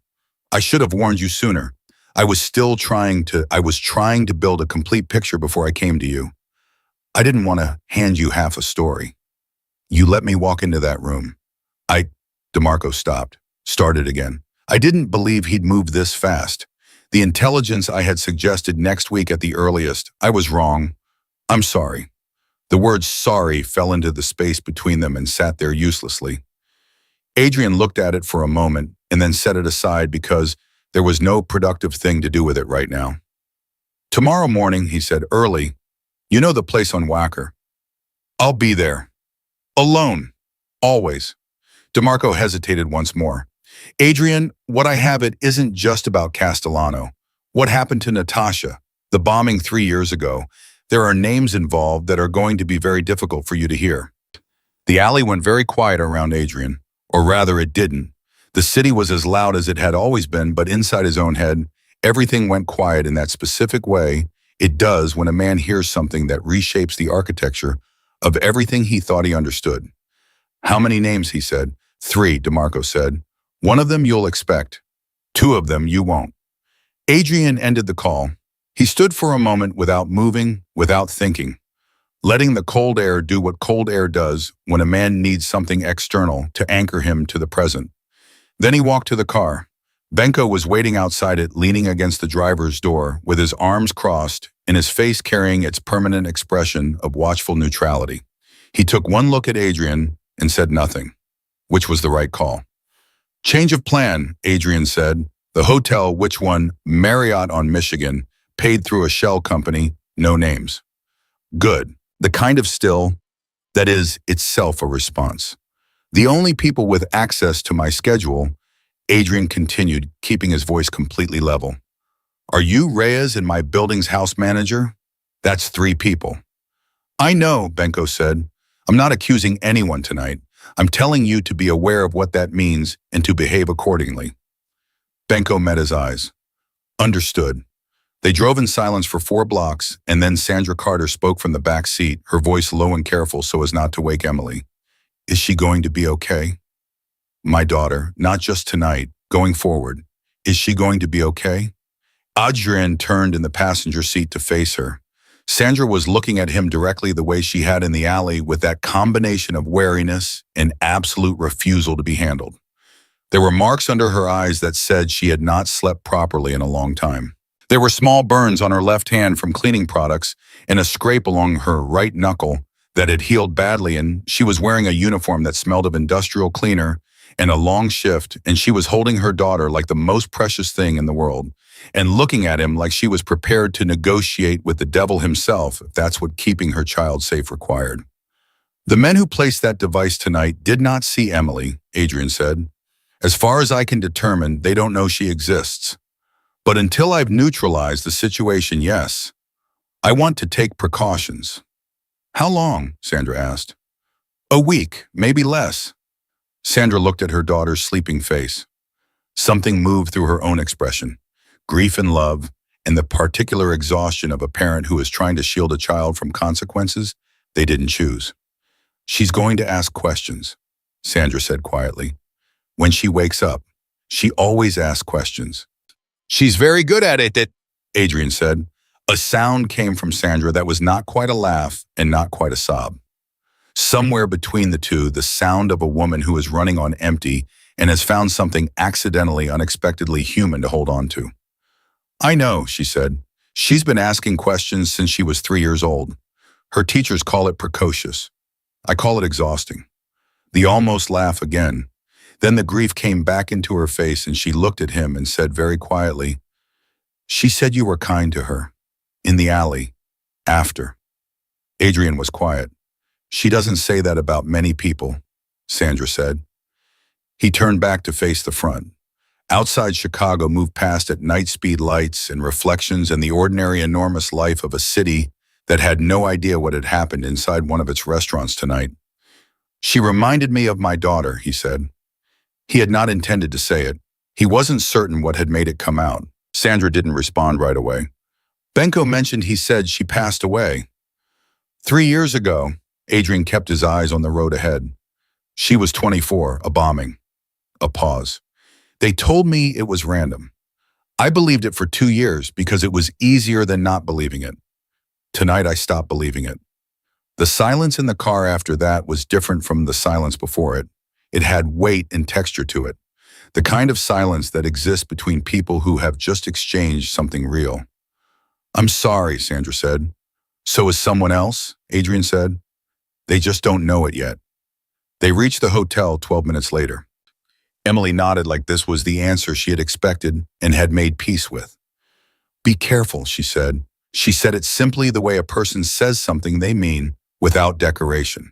"I should have warned you sooner. I was trying to build a complete picture before I came to you. I didn't want to hand you half a story. You let me walk into that room. DeMarco stopped, started again. "I didn't believe he'd move this fast. The intelligence I had suggested next week at the earliest. I was wrong. I'm sorry." The word sorry fell into the space between them and sat there uselessly. Adrian looked at it for a moment and then set it aside because there was no productive thing to do with it right now. "Tomorrow morning," he said, "early. You know the place on Wacker. I'll be there. Alone. Always." DeMarco hesitated once more. "Adrian, what I have it isn't just about Castellano. What happened to Natasha? The bombing 3 years ago. There are names involved that are going to be very difficult for you to hear." The alley went very quiet around Adrian. Or rather, it didn't. The city was as loud as it had always been, but inside his own head, everything went quiet in that specific way it does when a man hears something that reshapes the architecture of everything he thought he understood. "How many names?" he said. 3, DeMarco said. "1 of them you'll expect. 2 of them you won't." Adrian ended the call. He stood for a moment without moving, without thinking, letting the cold air do what cold air does when a man needs something external to anchor him to the present. Then he walked to the car. Benko was waiting outside it, leaning against the driver's door, with his arms crossed and his face carrying its permanent expression of watchful neutrality. He took one look at Adrian and said nothing, which was the right call. "Change of plan," Adrian said. "The hotel, which one? Marriott on Michigan, paid through a shell company, no names." "Good. The kind of still that is itself a response. The only people with access to my schedule Adrian continued, keeping his voice completely level. Are you Reyes and my building's house manager? That's 3 people. I know, Benko said. I'm not accusing anyone tonight. I'm telling you to be aware of what that means and to behave accordingly. Benko met his eyes. Understood. They drove in silence for 4 blocks, and then Sandra Carter spoke from the back seat, her voice low and careful so as not to wake Emily. Is she going to be okay? My daughter, not just tonight, going forward. Is she going to be okay? Adrian turned in the passenger seat to face her. Sandra was looking at him directly the way she had in the alley, with that combination of wariness and absolute refusal to be handled. There were marks under her eyes that said she had not slept properly in a long time. There were small burns on her left hand from cleaning products and a scrape along her right knuckle that had healed badly, and she was wearing a uniform that smelled of industrial cleaner and a long shift, and she was holding her daughter like the most precious thing in the world and looking at him like she was prepared to negotiate with the devil himself if that's what keeping her child safe required. The men who placed that device tonight did not see Emily, Adrian said. As far as I can determine, they don't know she exists. But until I've neutralized the situation, yes, I want to take precautions. How long? Sandra asked. A week, maybe less. Sandra looked at her daughter's sleeping face. Something moved through her own expression. Grief and love, and the particular exhaustion of a parent who is trying to shield a child from consequences they didn't choose. She's going to ask questions, Sandra said quietly. When she wakes up, she always asks questions. She's very good at it, Adrian said. A sound came from Sandra that was not quite a laugh and not quite a sob. Somewhere between the two, the sound of a woman who is running on empty and has found something accidentally, unexpectedly human to hold on to. I know, she said. She's been asking questions since she was 3 years old. Her teachers call it precocious. I call it exhausting. The almost laugh again. Then the grief came back into her face and she looked at him and said very quietly, She said you were kind to her. In the alley. After. Adrian was quiet. She doesn't say that about many people, Sandra said. He turned back to face the front. Outside Chicago moved past at night speed lights and reflections and the ordinary enormous life of a city that had no idea what had happened inside one of its restaurants tonight. She reminded me of my daughter, he said. He had not intended to say it. He wasn't certain what had made it come out. Sandra didn't respond right away. Benko mentioned he said she passed away. 3 years ago, Adrian kept his eyes on the road ahead. She was 24, a bombing. A pause. They told me it was random. I believed it for 2 years because it was easier than not believing it. Tonight I stopped believing it. The silence in the car after that was different from the silence before it. It had weight and texture to it. The kind of silence that exists between people who have just exchanged something real. I'm sorry, Sandra said. So is someone else, Adrian said. They just don't know it yet. They reached the hotel 12 minutes later. Emily nodded like this was the answer she had expected and had made peace with. Be careful, she said. She said it simply the way a person says something they mean, without decoration.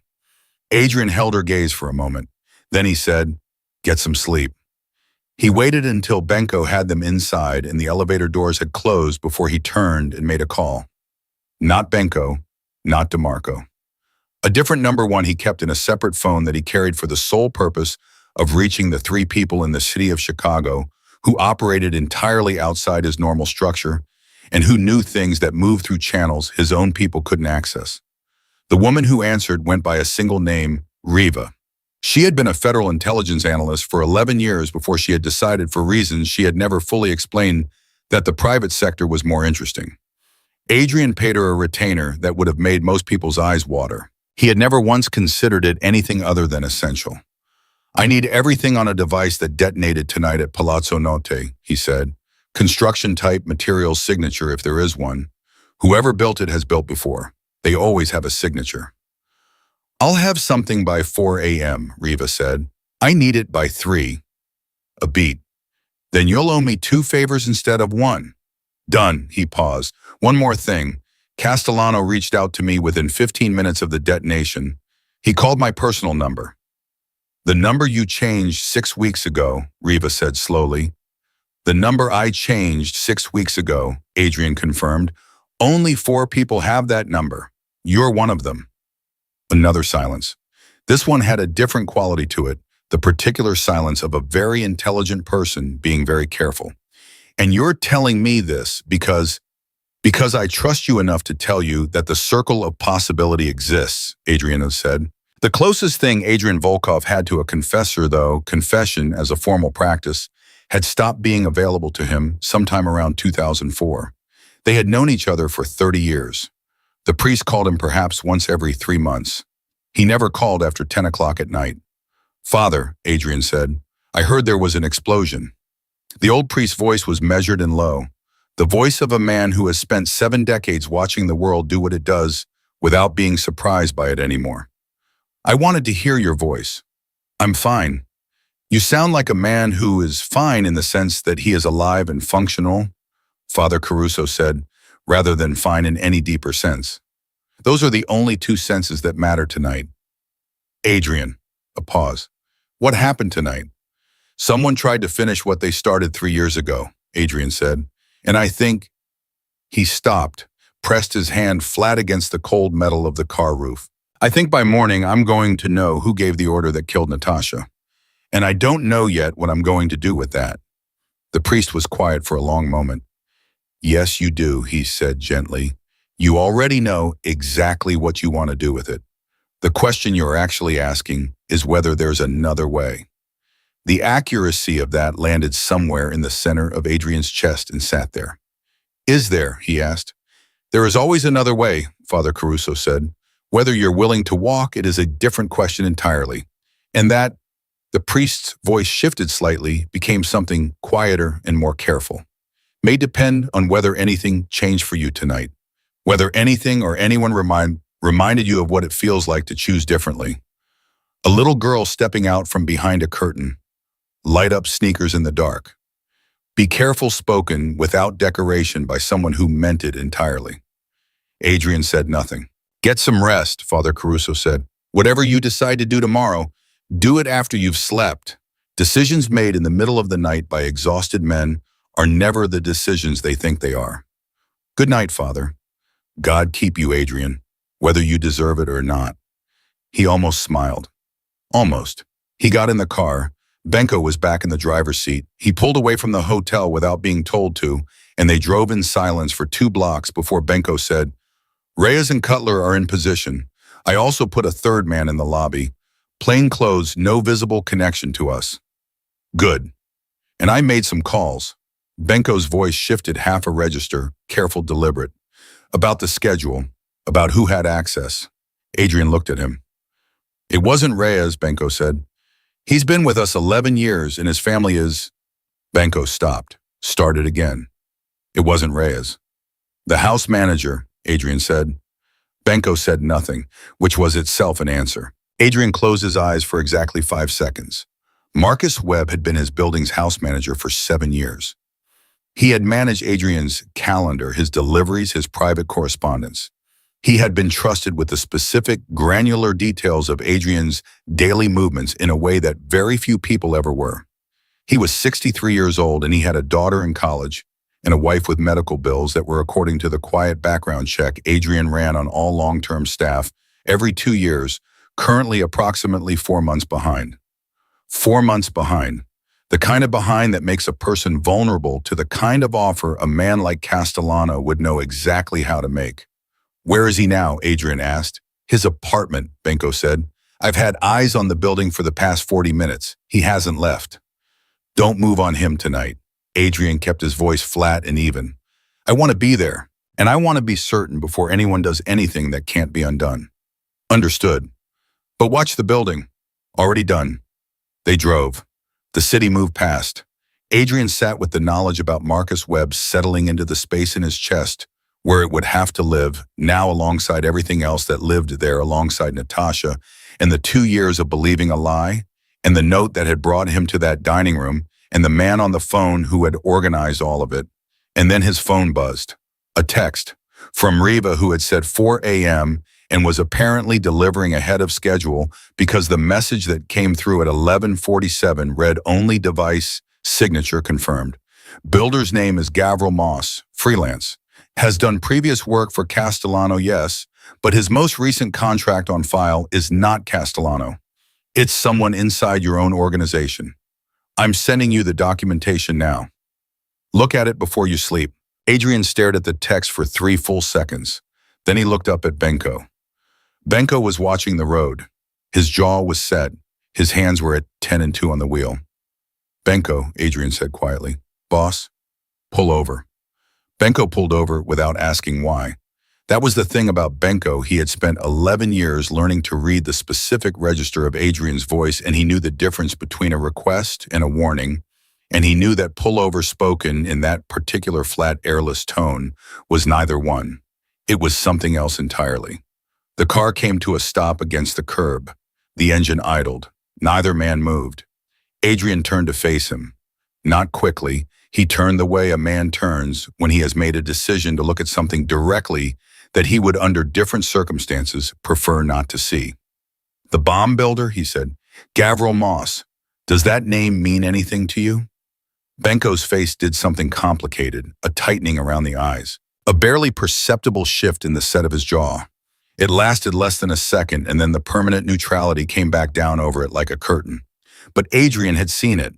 Adrian held her gaze for a moment. Then he said, Get some sleep. He waited until Benko had them inside and the elevator doors had closed before he turned and made a call. Not Benko, not DeMarco. A different number one he kept in a separate phone that he carried for the sole purpose of reaching the 3 people in the city of Chicago who operated entirely outside his normal structure and who knew things that moved through channels his own people couldn't access. The woman who answered went by a single name, Riva. She had been a federal intelligence analyst for 11 years before she had decided, for reasons she had never fully explained, that the private sector was more interesting. Adrian paid her a retainer that would have made most people's eyes water. He had never once considered it anything other than essential. I need everything on a device that detonated tonight at Palazzo Notte, he said. Construction type, material, signature if there is one. Whoever built it has built before. They always have a signature. I'll have something by 4 a.m., Riva said. I need it by 3. A beat. Then you'll owe me 2 favors instead of 1. Done, he paused. One more thing. Castellano reached out to me within 15 minutes of the detonation. He called my personal number. The number you changed 6 weeks ago, Riva said slowly. The number I changed 6 weeks ago, Adrian confirmed. Only 4 people have that number. You're one of them. Another silence. This one had a different quality to it, the particular silence of a very intelligent person being very careful. And you're telling me this because I trust you enough to tell you that the circle of possibility exists, Adrian said. The closest thing Adrian Volkov had to a confessor, though, confession as a formal practice, had stopped being available to him sometime around 2004. They had known each other for 30 years. The priest called him perhaps once every 3 months. He never called after 10 o'clock at night. Father, Adrian said, I heard there was an explosion. The old priest's voice was measured and low, the voice of a man who has spent 7 decades watching the world do what it does without being surprised by it anymore. I wanted to hear your voice. I'm fine. You sound like a man who is fine in the sense that he is alive and functional, Father Caruso said, rather than fine in any deeper sense. Those are the only 2 senses that matter tonight. Adrian, a pause. What happened tonight? Someone tried to finish what they started 3 years ago, Adrian said, and I think he stopped, pressed his hand flat against the cold metal of the car roof. I think by morning I'm going to know who gave the order that killed Natasha. And I don't know yet what I'm going to do with that. The priest was quiet for a long moment. Yes, you do, he said gently. You already know exactly what you want to do with it. The question you're actually asking is whether there's another way. The accuracy of that landed somewhere in the center of Adrian's chest and sat there. Is there? He asked. There is always another way, Father Caruso said. Whether you're willing to walk, it is a different question entirely. And that, the priest's voice shifted slightly, became something quieter and more careful. May depend on whether anything changed for you tonight. Whether anything or anyone reminded you of what it feels like to choose differently. A little girl stepping out from behind a curtain. Light up sneakers in the dark. Be careful spoken without decoration by someone who meant it entirely. Adrian said nothing. Get some rest, Father Caruso said. Whatever you decide to do tomorrow, do it after you've slept. Decisions made in the middle of the night by exhausted men are never the decisions they think they are. Good night, Father. God keep you, Adrian, whether you deserve it or not. He almost smiled. Almost. He got in the car. Benko was back in the driver's seat. He pulled away from the hotel without being told to, and they drove in silence for 2 blocks before Benko said, Reyes and Cutler are in position. I also put a 3rd man in the lobby. Plain clothes, no visible connection to us. Good. And I made some calls. Benko's voice shifted half a register, careful, deliberate. About the schedule, about who had access. Adrian looked at him. It wasn't Reyes, Benko said. He's been with us 11 years and his family is... Benko stopped, started again. It wasn't Reyes. The house manager, Adrian said. Benko said nothing, which was itself an answer. Adrian closed his eyes for exactly 5 seconds. Marcus Webb had been his building's house manager for 7 years. He had managed Adrian's calendar, his deliveries, his private correspondence. He had been trusted with the specific, granular details of Adrian's daily movements in a way that very few people ever were. He was 63 years old and he had a daughter in college and a wife with medical bills that were, according to the quiet background check Adrian ran on all long-term staff every 2 years, currently approximately 4 months behind. 4 months behind. The kind of behind that makes a person vulnerable to the kind of offer a man like Castellano would know exactly how to make. Where is he now? Adrian asked. His apartment, Benko said. I've had eyes on the building for the past 40 minutes. He hasn't left. Don't move on him tonight. Adrian kept his voice flat and even. I want to be there, and I want to be certain before anyone does anything that can't be undone. Understood. But watch the building. Already done. They drove. The city moved past. Adrian sat with the knowledge about Marcus Webb settling into the space in his chest where it would have to live, now alongside everything else that lived there alongside Natasha, and the 2 years of believing a lie, and the note that had brought him to that dining room, and the man on the phone who had organized all of it. And then his phone buzzed. A text from Riva who had said 4 a.m., and was apparently delivering ahead of schedule because the message that came through at 11:47 read only device signature confirmed. Builder's name is Gavril Moss, freelance. Has done previous work for Castellano, yes, but his most recent contract on file is not Castellano. It's someone inside your own organization. I'm sending you the documentation now. Look at it before you sleep. Adrian stared at the text for 3 full seconds. Then he looked up at Benko. Benko was watching the road. His jaw was set. His hands were at 10 and 2 on the wheel. Benko, Adrian said quietly. Boss, pull over. Benko pulled over without asking why. That was the thing about Benko. He had spent 11 years learning to read the specific register of Adrian's voice, and he knew the difference between a request and a warning, and he knew that pullover spoken in that particular flat, airless tone was neither one. It was something else entirely. The car came to a stop against the curb. The engine idled. Neither man moved. Adrian turned to face him. Not quickly. He turned the way a man turns when he has made a decision to look at something directly that he would, under different circumstances, prefer not to see. The bomb builder, he said. Gavril Moss. Does that name mean anything to you? Benko's face did something complicated, a tightening around the eyes, a barely perceptible shift in the set of his jaw. It lasted less than a second, and then the permanent neutrality came back down over it like a curtain. But Adrian had seen it.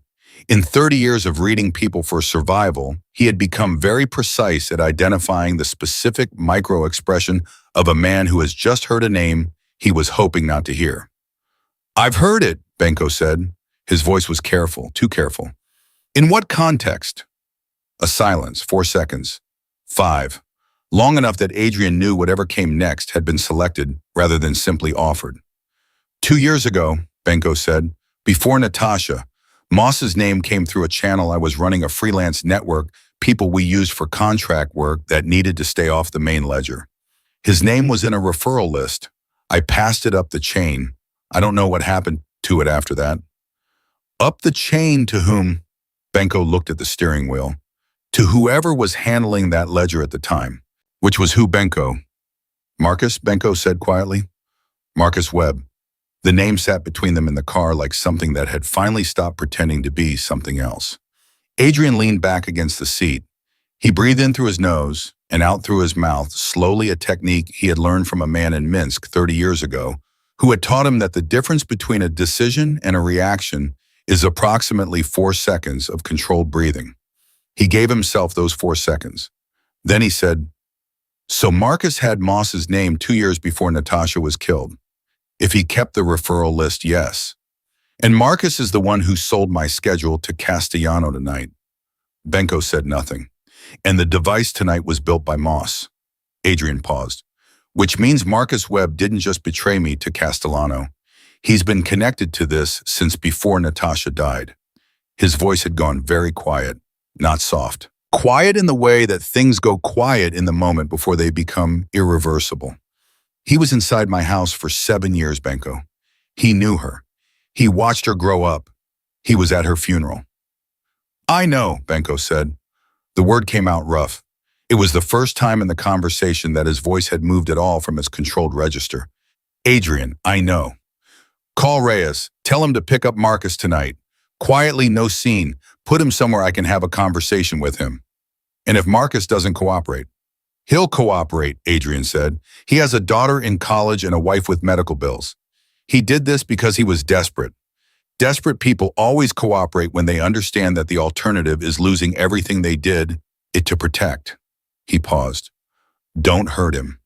In 30 years of reading people for survival, he had become very precise at identifying the specific micro-expression of a man who has just heard a name he was hoping not to hear. I've heard it, Benko said. His voice was careful, too careful. In what context? A silence, 4 seconds. 5. Long enough that Adrian knew whatever came next had been selected rather than simply offered. 2 years ago, Benko said, before Natasha, Moss's name came through a channel I was running, a freelance network, people we used for contract work that needed to stay off the main ledger. His name was in a referral list. I passed it up the chain. I don't know what happened to it after that. Up the chain to whom? Benko looked at the steering wheel. To whoever was handling that ledger at the time. Which was who, Benko? Marcus, Benko said quietly. Marcus Webb. The name sat between them in the car like something that had finally stopped pretending to be something else. Adrian leaned back against the seat. He breathed in through his nose and out through his mouth, slowly, a technique he had learned from a man in Minsk 30 years ago, who had taught him that the difference between a decision and a reaction is approximately 4 seconds of controlled breathing. He gave himself those 4 seconds. Then he said, so Marcus had Moss's name 2 years before Natasha was killed. If he kept the referral list, yes. And Marcus is the one who sold my schedule to Castellano tonight. Benko said nothing. And the device tonight was built by Moss. Adrian paused. Which means Marcus Webb didn't just betray me to Castellano. He's been connected to this since before Natasha died. His voice had gone very quiet, not soft. Quiet in the way that things go quiet in the moment before they become irreversible. He was inside my house for 7 years, Benko. He knew her. He watched her grow up. He was at her funeral. I know, Benko said. The word came out rough. It was the first time in the conversation that his voice had moved at all from its controlled register. Adrian, I know. Call Reyes. Tell him to pick up Marcus tonight. Quietly, no scene. Put him somewhere I can have a conversation with him. And if Marcus doesn't cooperate, he'll cooperate, Adrian said. He has a daughter in college and a wife with medical bills. He did this because he was desperate. Desperate people always cooperate when they understand that the alternative is losing everything they did it to protect. He paused. Don't hurt him.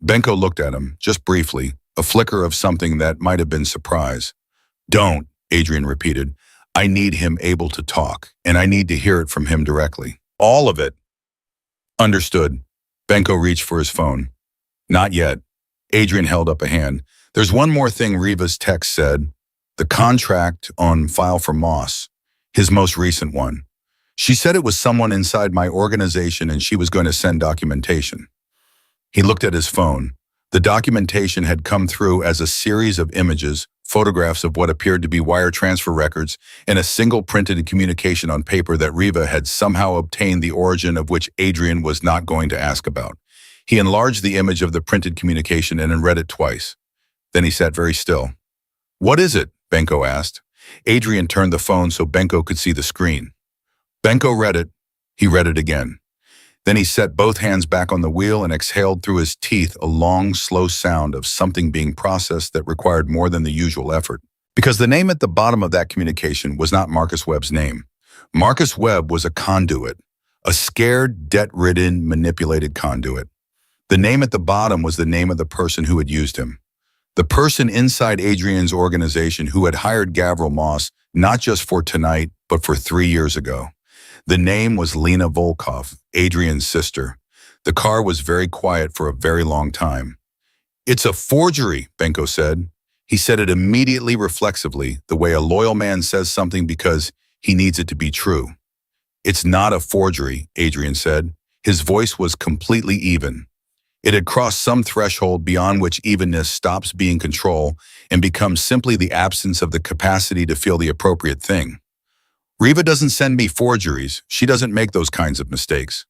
Benko looked at him, just briefly, a flicker of something that might have been surprise. Don't, Adrian repeated. I need him able to talk, and I need to hear it from him directly. All of it. Understood. Benko reached for his phone. Not yet. Adrian held up a hand. There's one more thing Riva's text said. The contract on file for Moss. His most recent one. She said it was someone inside my organization and she was going to send documentation. He looked at his phone. The documentation had come through as a series of images, photographs of what appeared to be wire transfer records, and a single printed communication on paper that Riva had somehow obtained, the origin of which Adrian was not going to ask about. He enlarged the image of the printed communication and read it twice. Then he sat very still. "What is it?" Benko asked. Adrian turned the phone so Benko could see the screen. Benko read it. He read it again. Then he set both hands back on the wheel and exhaled through his teeth a long, slow sound of something being processed that required more than the usual effort. Because the name at the bottom of that communication was not Marcus Webb's name. Marcus Webb was a conduit, a scared, debt-ridden, manipulated conduit. The name at the bottom was the name of the person who had used him. The person inside Adrian's organization who had hired Gavril Moss not just for tonight, but for 3 years ago. The name was Lena Volkov, Adrian's sister. The car was very quiet for a very long time. "It's a forgery," Benko said. He said it immediately reflexively, the way a loyal man says something because he needs it to be true. "It's not a forgery," Adrian said. His voice was completely even. It had crossed some threshold beyond which evenness stops being control and becomes simply the absence of the capacity to feel the appropriate thing. "Riva doesn't send me forgeries. She doesn't make those kinds of mistakes."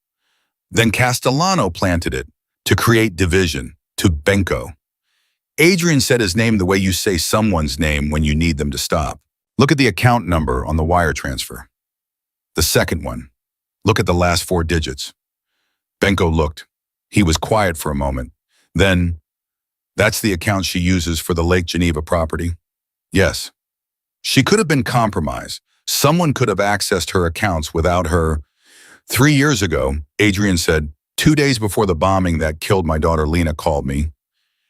Then Castellano planted it, to create division, to Benko. Adrian said his name the way you say someone's name when you need them to stop. "Look at the account number on the wire transfer." "The second one. Look at the last 4 digits." Benko looked. He was quiet for a moment. Then, "That's the account she uses for the Lake Geneva property?" "Yes." "She could have been compromised. Someone could have accessed her accounts without her." 3 years ago, Adrian said, 2 days before the bombing that killed my daughter Lena called me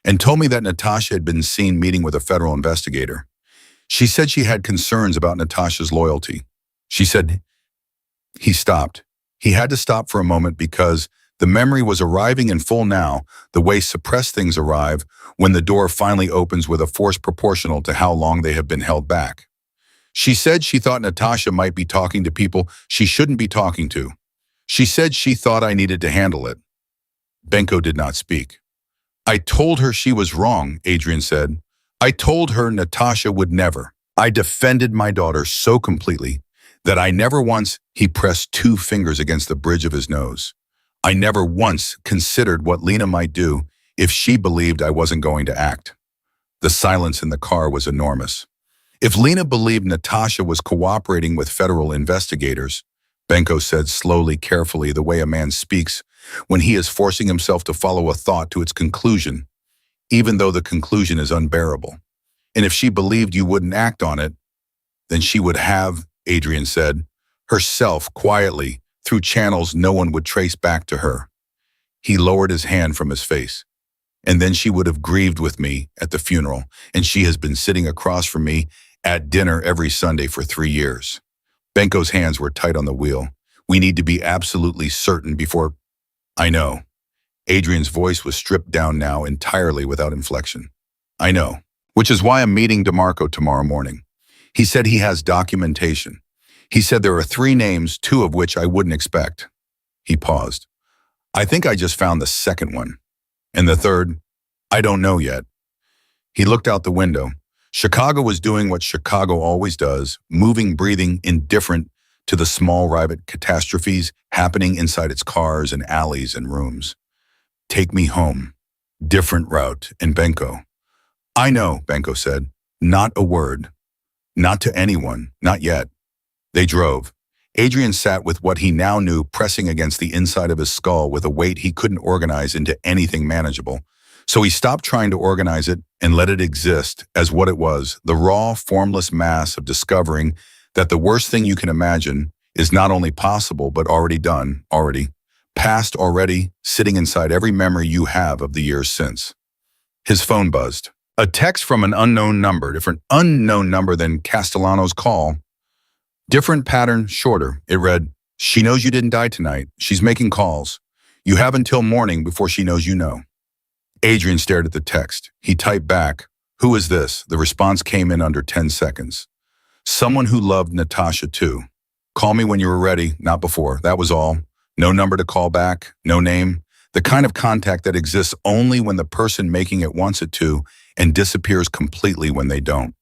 and told me that Natasha had been seen meeting with a federal investigator. She said she had concerns about Natasha's loyalty. She said, he stopped. He had to stop for a moment because the memory was arriving in full now, the way suppressed things arrive when the door finally opens with a force proportional to how long they have been held back. She said she thought Natasha might be talking to people she shouldn't be talking to. She said she thought I needed to handle it. Benko did not speak. "I told her she was wrong," Adrian said. "I told her Natasha would never. I defended my daughter so completely that I never once," he pressed 2 fingers against the bridge of his nose. "I never once considered what Lena might do if she believed I wasn't going to act." The silence in the car was enormous. "If Lena believed Natasha was cooperating with federal investigators," Benko said slowly, carefully, the way a man speaks when he is forcing himself to follow a thought to its conclusion, even though the conclusion is unbearable. "And if she believed you wouldn't act on it, then she would have," Adrian said, "herself quietly, through channels no one would trace back to her." He lowered his hand from his face. "And then she would have grieved with me at the funeral, and she has been sitting across from me at dinner every Sunday for 3 years. Benko's hands were tight on the wheel. "We need to be absolutely certain before—" "I know." Adrian's voice was stripped down now entirely without inflection. "I know. Which is why I'm meeting DeMarco tomorrow morning. He said he has documentation. He said there are 3 names, 2 of which I wouldn't expect." He paused. "I think I just found the second one. And the third, I don't know yet." He looked out the window. Chicago was doing what Chicago always does, moving, breathing, indifferent to the small private catastrophes happening inside its cars and alleys and rooms. "Take me home." Different route, and Benko. "I know," Benko said. "Not a word. Not to anyone, not yet." They drove. Adrian sat with what he now knew pressing against the inside of his skull with a weight he couldn't organize into anything manageable. So he stopped trying to organize it and let it exist as what it was, the raw, formless mass of discovering that the worst thing you can imagine is not only possible but already done, already, past already, sitting inside every memory you have of the years since. His phone buzzed. A text from an unknown number, different unknown number than Castellano's call. Different pattern, shorter. It read, "She knows you didn't die tonight. She's making calls. You have until morning before she knows you know." Adrian stared at the text. He typed back, "Who is this?" The response came in under 10 seconds. "Someone who loved Natasha too. Call me when you were ready, not before. That was all. No number to call back, no name. The kind of contact that exists only when the person making it wants it to and disappears completely when they don't."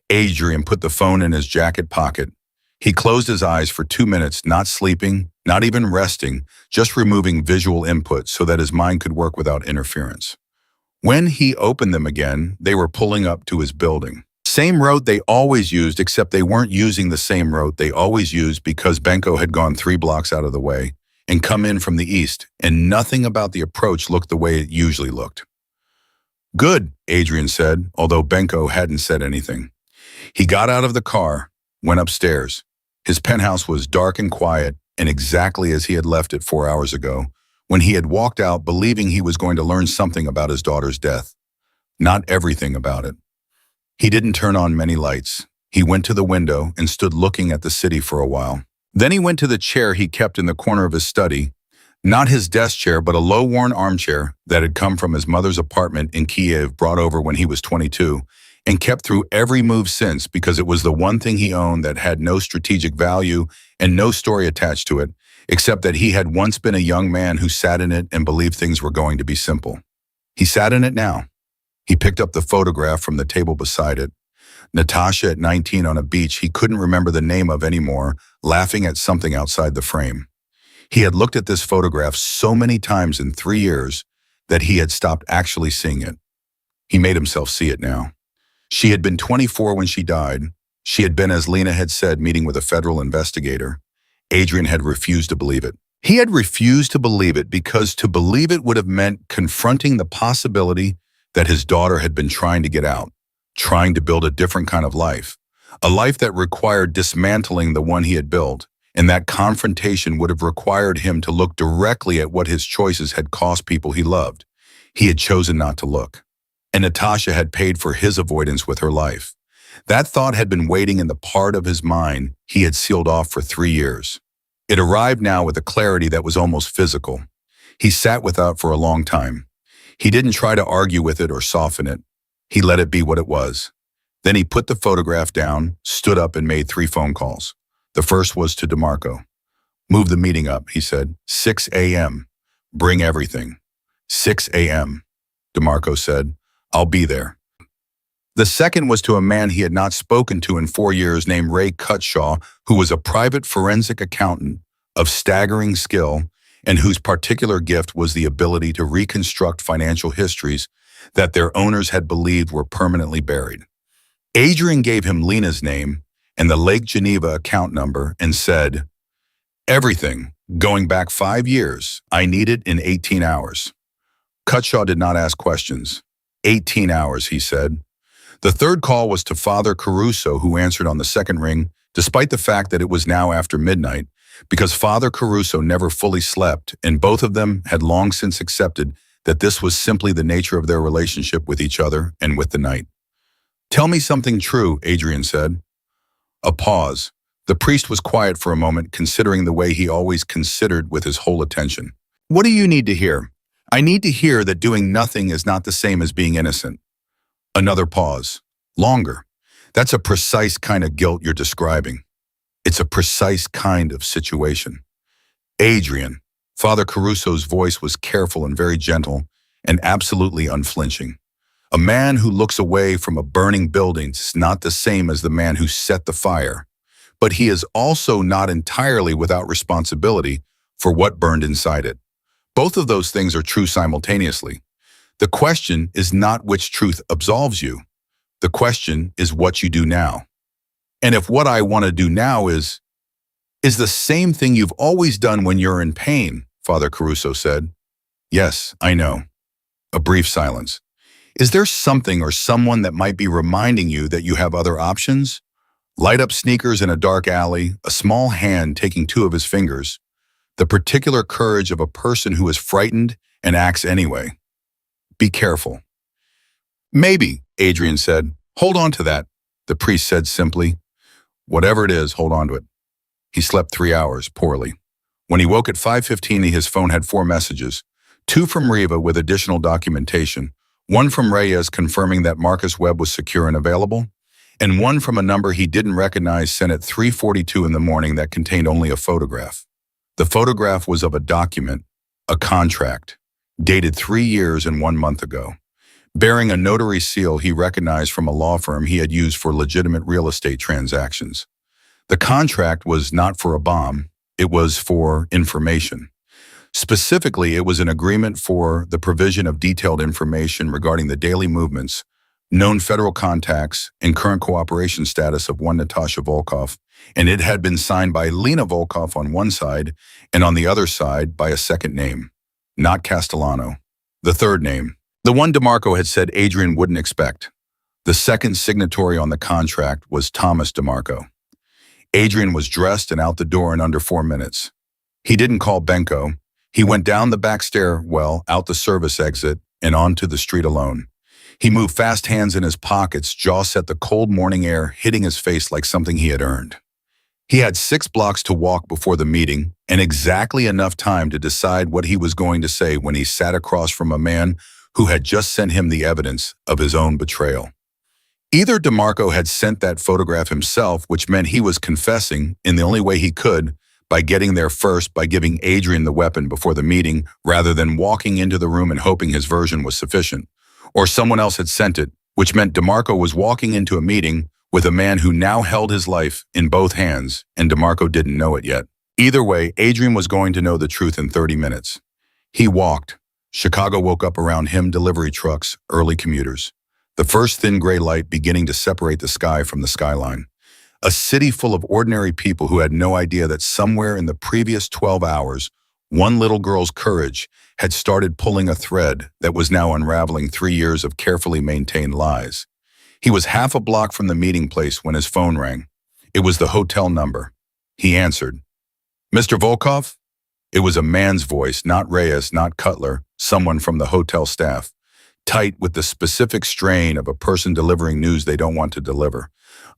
Adrian put the phone in his jacket pocket. He closed his eyes for 2 minutes, not sleeping, not even resting, just removing visual input so that his mind could work without interference. When he opened them again, they were pulling up to his building. Same route they always used, except they weren't using the same route they always used because Benko had gone 3 blocks out of the way and come in from the east, and nothing about the approach looked the way it usually looked. Good, Adrian said, although Benko hadn't said anything. He got out of the car, went upstairs. His penthouse was dark and quiet, and exactly as he had left it 4 hours ago, when he had walked out believing he was going to learn something about his daughter's death. Not everything about it. He didn't turn on many lights. He went to the window and stood looking at the city for a while. Then he went to the chair he kept in the corner of his study, not his desk chair, but a low-worn armchair that had come from his mother's apartment in Kiev, brought over when he was 22, and kept through every move since because it was the one thing he owned that had no strategic value and no story attached to it, except that he had once been a young man who sat in it and believed things were going to be simple. He sat in it now. He picked up the photograph from the table beside it. Natasha at 19 on a beach he couldn't remember the name of anymore, laughing at something outside the frame. He had looked at this photograph so many times in 3 years that he had stopped actually seeing it. He made himself see it now. She had been 24 when she died. She had been, as Lena had said, meeting with a federal investigator. Adrian had refused to believe it. He had refused to believe it because to believe it would have meant confronting the possibility that his daughter had been trying to get out, trying to build a different kind of life, a life that required dismantling the one he had built, and that confrontation would have required him to look directly at what his choices had cost people he loved. He had chosen not to look, and Natasha had paid for his avoidance with her life. That thought had been waiting in the part of his mind he had sealed off for 3 years. It arrived now with a clarity that was almost physical. He sat with it for a long time. He didn't try to argue with it or soften it. He let it be what it was. Then he put the photograph down, stood up, and made 3 phone calls. The first was to DeMarco. "Move the meeting up," he said. 6 a.m. Bring everything. 6 a.m. DeMarco said. "I'll be there." The second was to a man he had not spoken to in 4 years named Ray Cutshaw, who was a private forensic accountant of staggering skill and whose particular gift was the ability to reconstruct financial histories that their owners had believed were permanently buried. Adrian gave him Lena's name and the Lake Geneva account number and said, "Everything, going back 5 years, I need it in 18 hours. Cutshaw did not ask questions. 18 hours, he said. The third call was to Father Caruso, who answered on the second ring, despite the fact that it was now after midnight, because Father Caruso never fully slept, and both of them had long since accepted that this was simply the nature of their relationship with each other and with the night. "Tell me something true," Adrian said. A pause. The priest was quiet for a moment, considering the way he always considered with his whole attention. "What do you need to hear?" "I need to hear that doing nothing is not the same as being innocent." Another pause. Longer. "That's a precise kind of guilt you're describing. It's a precise kind of situation." "Adrian." Father Caruso's voice was careful and very gentle, and absolutely unflinching. "A man who looks away from a burning building is not the same as the man who set the fire, but he is also not entirely without responsibility for what burned inside it. Both of those things are true simultaneously. The question is not which truth absolves you. The question is what you do now. And if what I want to do now is the same thing you've always done when you're in pain," Father Caruso said. "Yes, I know." A brief silence. "Is there something or someone that might be reminding you that you have other options? Light-up sneakers in a dark alley, a small hand taking 2 of his fingers, the particular courage of a person who is frightened and acts anyway. Be careful." "Maybe," Adrian said. "Hold on to that," the priest said simply. "Whatever it is, hold on to it." He slept 3 hours, poorly. When he woke at 5:15, his phone had 4 messages, 2 from Riva with additional documentation, 1 from Reyes confirming that Marcus Webb was secure and available, and 1 from a number he didn't recognize sent at 3:42 in the morning that contained only a photograph. The photograph was of a document, a contract, dated 3 years and 1 month ago, bearing a notary seal he recognized from a law firm he had used for legitimate real estate transactions. The contract was not for a bomb, it was for information. Specifically, it was an agreement for the provision of detailed information regarding the daily movements, known federal contacts, and current cooperation status of one Natasha Volkov, and it had been signed by Lena Volkov on one side and on the other side by a second name, not Castellano. The third name, the one DeMarco had said Adrian wouldn't expect. The second signatory on the contract was Thomas DeMarco. Adrian was dressed and out the door in under 4 minutes. He didn't call Benko. He went down the back stairwell, out the service exit, and onto the street alone. He moved fast, hands in his pockets, jaw set, the cold morning air hitting his face like something he had earned. He had 6 blocks to walk before the meeting, and exactly enough time to decide what he was going to say when he sat across from a man who had just sent him the evidence of his own betrayal. Either DeMarco had sent that photograph himself, which meant he was confessing in the only way he could, by getting there first, by giving Adrian the weapon before the meeting, rather than walking into the room and hoping his version was sufficient. Or someone else had sent it, which meant DeMarco was walking into a meeting with a man who now held his life in both hands, and DeMarco didn't know it yet. Either way, Adrian was going to know the truth in 30 minutes. He walked. Chicago woke up around him, delivery trucks, early commuters. The first thin gray light beginning to separate the sky from the skyline. A city full of ordinary people who had no idea that somewhere in the previous 12 hours, one little girl's courage had started pulling a thread that was now unraveling 3 years of carefully maintained lies. He was half a block from the meeting place when his phone rang. It was the hotel number. He answered. "Mr. Volkov?" It was a man's voice, not Reyes, not Cutler, someone from the hotel staff. Tight, with the specific strain of a person delivering news they don't want to deliver.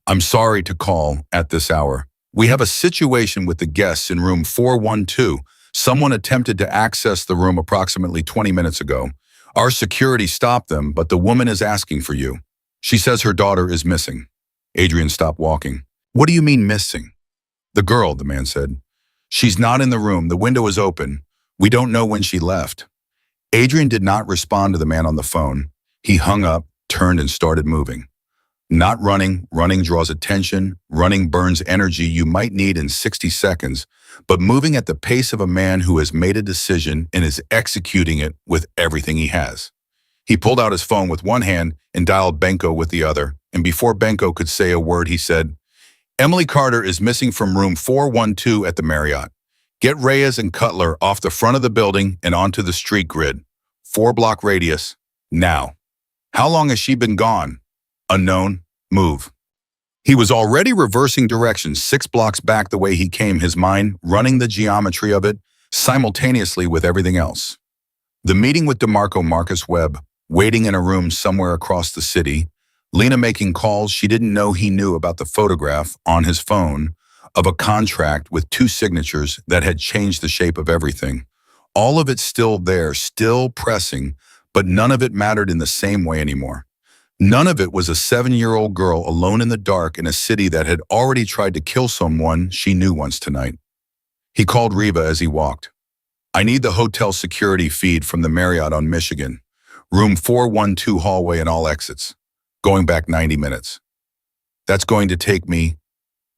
"I'm sorry to call at this hour. We have a situation with the guests in room 412. Someone attempted to access the room approximately 20 minutes ago. Our security stopped them, but the woman is asking for you. She says her daughter is missing." Adrian stopped walking. "What do you mean missing?" "The girl," the man said. "She's not in the room. The window is open. We don't know when she left." Adrian did not respond to the man on the phone. He hung up, turned, and started moving. Not running. Running draws attention. Running burns energy you might need in 60 seconds, but moving at the pace of a man who has made a decision and is executing it with everything he has. He pulled out his phone with one hand and dialed Benko with the other, and before Benko could say a word, he said, "Emily Carter is missing from room 412 at the Marriott. Get Reyes and Cutler off the front of the building and onto the street grid. 4-block radius. Now." "How long has she been gone?" "Unknown. Move." He was already reversing directions 6 blocks back the way he came, his mind running the geometry of it simultaneously with everything else. The meeting with DeMarco, Marcus Webb, waiting in a room somewhere across the city, Lena making calls she didn't know he knew about, the photograph on his phone of a contract with 2 signatures that had changed the shape of everything. All of it still there, still pressing, but none of it mattered in the same way anymore. None of it was a 7-year-old girl alone in the dark in a city that had already tried to kill someone she knew once tonight. He called Reva as he walked. "I need the hotel security feed from the Marriott on Michigan. Room 412 hallway and all exits. Going back 90 minutes. "That's going to take me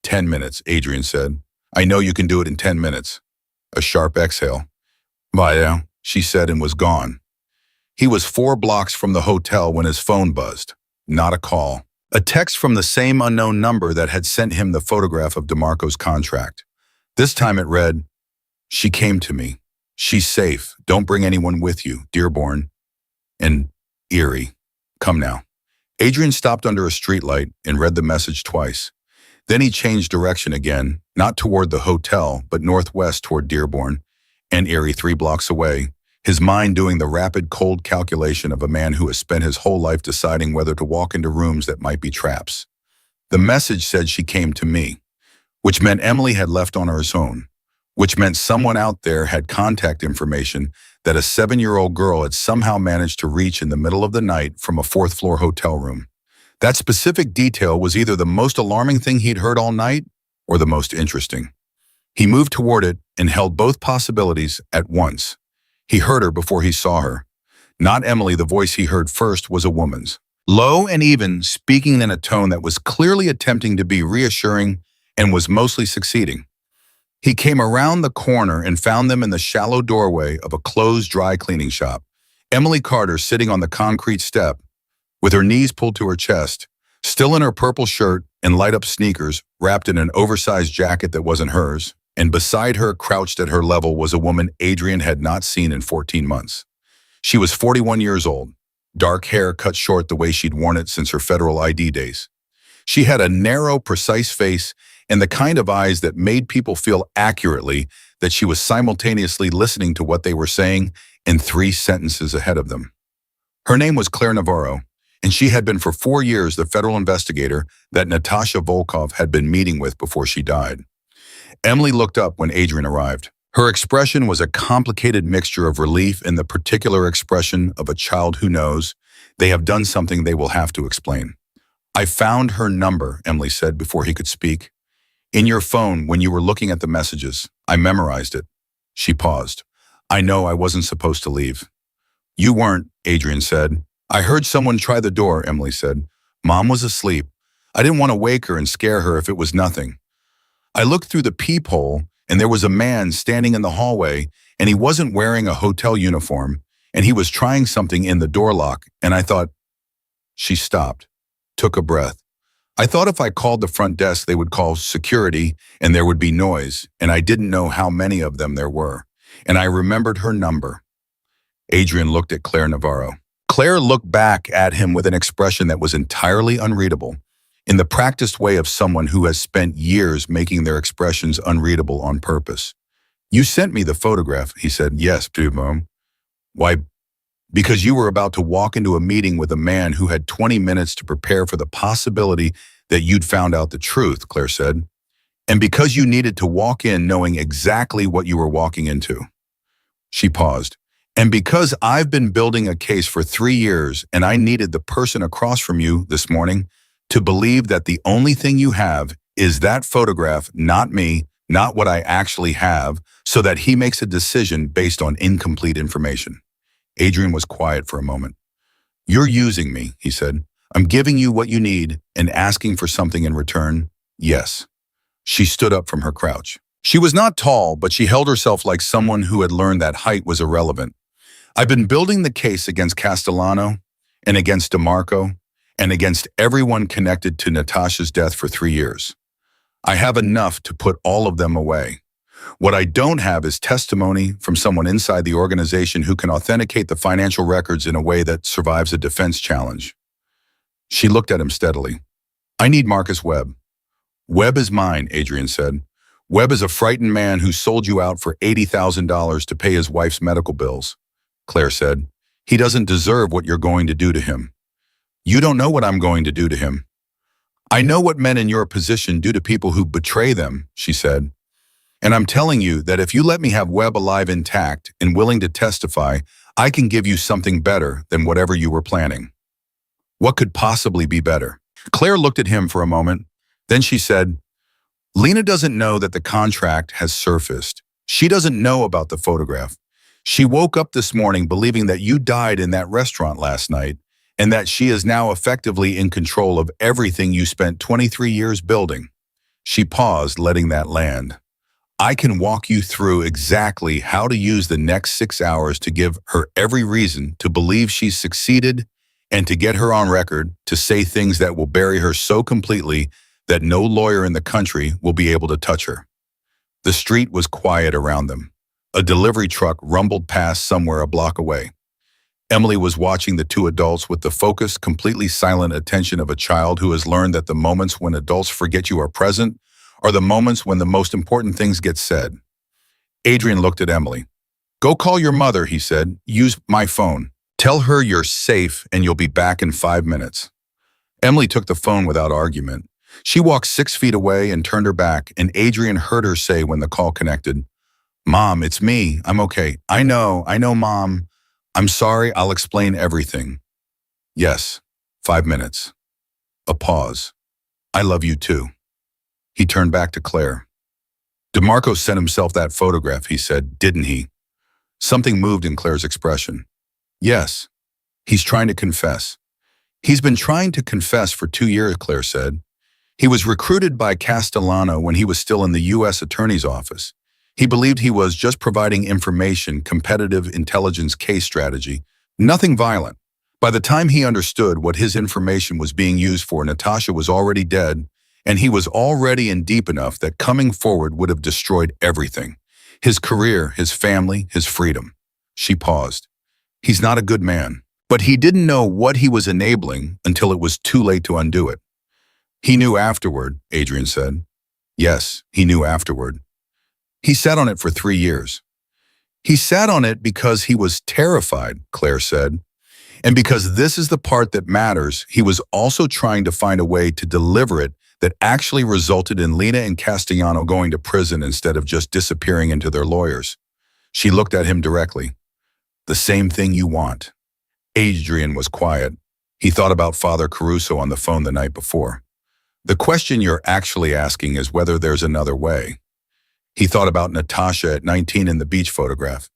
10 minutes, Adrian said. "I know you can do it in 10 minutes. A sharp exhale. "Vaya," she said, and was gone. He was 4 blocks from the hotel when his phone buzzed. Not a call. A text from the same unknown number that had sent him the photograph of DeMarco's contract. This time it read, "She came to me. She's safe. Don't bring anyone with you. Dearborn." And Erie. "Come now." Adrian stopped under a streetlight and read the message twice. Then he changed direction again, not toward the hotel, but northwest toward Dearborn and Erie, 3 blocks away, his mind doing the rapid, cold calculation of a man who has spent his whole life deciding whether to walk into rooms that might be traps. The message said she came to me, which meant Emily had left on her own, which meant someone out there had contact information that a 7-year-old girl had somehow managed to reach in the middle of the night from a 4th-floor hotel room. That specific detail was either the most alarming thing he'd heard all night or the most interesting. He moved toward it and held both possibilities at once. He heard her before he saw her. Not Emily. The voice he heard first was a woman's. Low and even, speaking in a tone that was clearly attempting to be reassuring and was mostly succeeding. He came around the corner and found them in the shallow doorway of a closed dry cleaning shop. Emily Carter sitting on the concrete step, with her knees pulled to her chest, still in her purple shirt and light-up sneakers, wrapped in an oversized jacket that wasn't hers, and beside her, crouched at her level, was a woman Adrian had not seen in 14 months. She was 41 years old, dark hair cut short the way she'd worn it since her federal ID days. She had a narrow, precise face and the kind of eyes that made people feel accurately that she was simultaneously listening to what they were saying in 3 sentences ahead of them. Her name was Claire Navarro, and she had been for 4 years the federal investigator that Natasha Volkov had been meeting with before she died. Emily looked up when Adrian arrived. Her expression was a complicated mixture of relief and the particular expression of a child who knows they have done something they will have to explain. "I found her number," Emily said before he could speak. "In your phone when you were looking at the messages. I memorized it." She paused. "I know I wasn't supposed to leave." "You weren't," Adrian said. "I heard someone try the door," Emily said. "Mom was asleep. I didn't want to wake her and scare her if it was nothing. I looked through the peephole and there was a man standing in the hallway and he wasn't wearing a hotel uniform and he was trying something in the door lock and I thought..." She stopped, took a breath. "I thought if I called the front desk they would call security and there would be noise, and I didn't know how many of them there were. And I remembered her number." Adrian looked at Claire Navarro. Claire looked back at him with an expression that was entirely unreadable, in the practiced way of someone who has spent years making their expressions unreadable on purpose. "You sent me the photograph," he said. "Yes, Mom." "Why?" "Because you were about to walk into a meeting with a man who had 20 minutes to prepare for the possibility that you'd found out the truth," Claire said. "And because you needed to walk in knowing exactly what you were walking into." She paused. "And because I've been building a case for 3 years and I needed the person across from you this morning to believe that the only thing you have is that photograph, not me, not what I actually have, so that he makes a decision based on incomplete information." Adrian was quiet for a moment. "You're using me," he said. "I'm giving you what you need and asking for something in return." "Yes." She stood up from her crouch. She was not tall, but she held herself like someone who had learned that height was irrelevant. "I've been building the case against Castellano and against DeMarco and against everyone connected to Natasha's death for 3 years. I have enough to put all of them away. What I don't have is testimony from someone inside the organization who can authenticate the financial records in a way that survives a defense challenge." She looked at him steadily. "I need Marcus Webb." "Webb is mine," Adrian said. "Webb is a frightened man who sold you out for $80,000 to pay his wife's medical bills," Claire said. "He doesn't deserve what you're going to do to him." "You don't know what I'm going to do to him." "I know what men in your position do to people who betray them," she said. "And I'm telling you that if you let me have Webb alive intact and willing to testify, I can give you something better than whatever you were planning." "What could possibly be better?" Claire looked at him for a moment. Then she said, "Lena doesn't know that the contract has surfaced. She doesn't know about the photograph. She woke up this morning believing that you died in that restaurant last night and that she is now effectively in control of everything you spent 23 years building." She paused, letting that land. "I can walk you through exactly how to use the next 6 hours to give her every reason to believe she's succeeded and to get her on record to say things that will bury her so completely that no lawyer in the country will be able to touch her." The street was quiet around them. A delivery truck rumbled past somewhere a block away. Emily was watching the 2 adults with the focused, completely silent attention of a child who has learned that the moments when adults forget you are present are the moments when the most important things get said. Adrian looked at Emily. "Go call your mother," he said. "Use my phone. Tell her you're safe and you'll be back in 5 minutes." Emily took the phone without argument. She walked 6 feet away and turned her back, and Adrian heard her say when the call connected, "Mom, it's me. I'm okay." I know, Mom. I'm sorry, I'll explain everything." "Yes, 5 minutes." A pause. "I love you too." He turned back to Claire. "DeMarco sent himself that photograph," he said, "didn't he?" Something moved in Claire's expression. "Yes. He's trying to confess." "He's been trying to confess for 2 years," Claire said. He was recruited by Castellano when he was still in the U.S. Attorney's Office. He believed he was just providing information, competitive intelligence case strategy, nothing violent. By the time he understood what his information was being used for, Natasha was already dead, and he was already in deep enough that coming forward would have destroyed everything. His career, his family, his freedom. She paused. He's not a good man. But he didn't know what he was enabling until it was too late to undo it. He knew afterward, Adrian said. Yes, he knew afterward. He sat on it for 3 years. He sat on it because he was terrified, Claire said. And because this is the part that matters, he was also trying to find a way to deliver it that actually resulted in Lena and Castellano going to prison instead of just disappearing into their lawyers. She looked at him directly. The same thing you want. Adrian was quiet. He thought about Father Caruso on the phone the night before. The question you're actually asking is whether there's another way. He thought about Natasha at 19 in the beach photograph.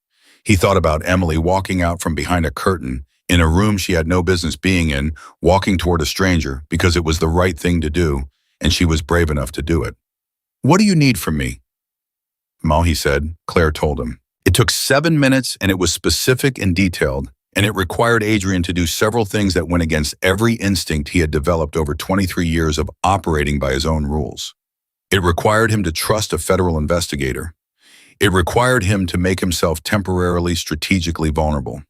He thought about Emily walking out from behind a curtain in a room she had no business being in, walking toward a stranger because it was the right thing to do, and she was brave enough to do it. What do you need from me? Ma, he said. Claire told him. It took 7 minutes, and it was specific and detailed, and it required Adrian to do several things that went against every instinct he had developed over 23 years of operating by his own rules. It required him to trust a federal investigator. It required him to make himself temporarily strategically vulnerable.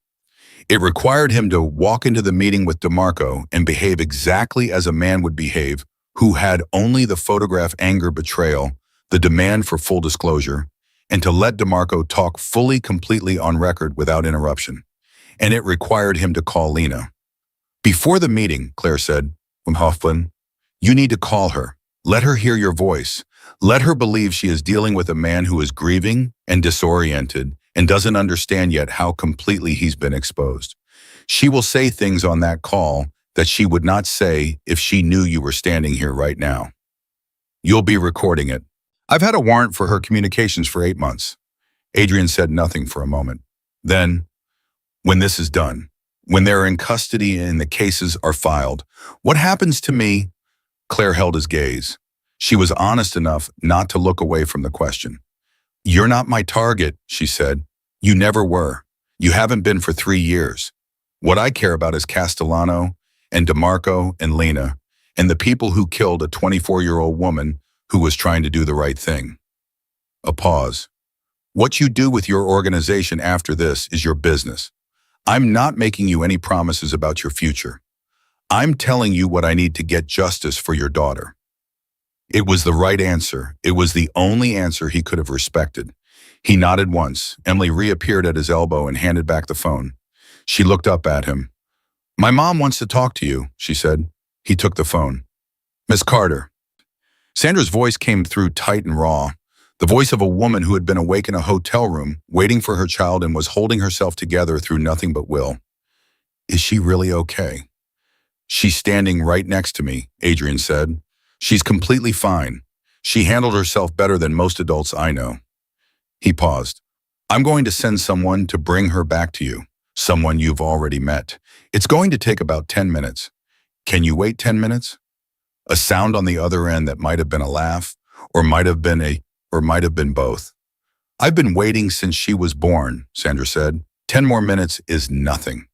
It required him to walk into the meeting with DeMarco and behave exactly as a man would behave who had only the photograph anger betrayal, the demand for full disclosure, and to let DeMarco talk fully, completely on record without interruption. And it required him to call Lena. Before the meeting, Claire said, Hoffman, you need to call her. Let her hear your voice. Let her believe she is dealing with a man who is grieving and disoriented and doesn't understand yet how completely he's been exposed. She will say things on that call that she would not say if she knew you were standing here right now. You'll be recording it. I've had a warrant for her communications for 8 months. Adrian said nothing for a moment. Then, when this is done, when they're in custody and the cases are filed, what happens to me? Claire held his gaze. She was honest enough not to look away from the question. You're not my target, she said. You never were. You haven't been for 3 years. What I care about is Castellano and DeMarco and Lena and the people who killed a 24-year-old woman who was trying to do the right thing. A pause. What you do with your organization after this is your business. I'm not making you any promises about your future. I'm telling you what I need to get justice for your daughter. It was the right answer. It was the only answer he could have respected. He nodded once. Emily reappeared at his elbow and handed back the phone. She looked up at him. My mom wants to talk to you, she said. He took the phone. Miss Carter. Sandra's voice came through tight and raw, the voice of a woman who had been awake in a hotel room, waiting for her child and was holding herself together through nothing but will. Is she really okay? She's standing right next to me, Adrian said. She's completely fine. She handled herself better than most adults I know. He paused. I'm going to send someone to bring her back to you, someone you've already met. It's going to take about 10 minutes. Can you wait 10 minutes? A sound on the other end that might have been a laugh, or might have been both. I've been waiting since she was born, Sandra said. 10 more minutes is nothing.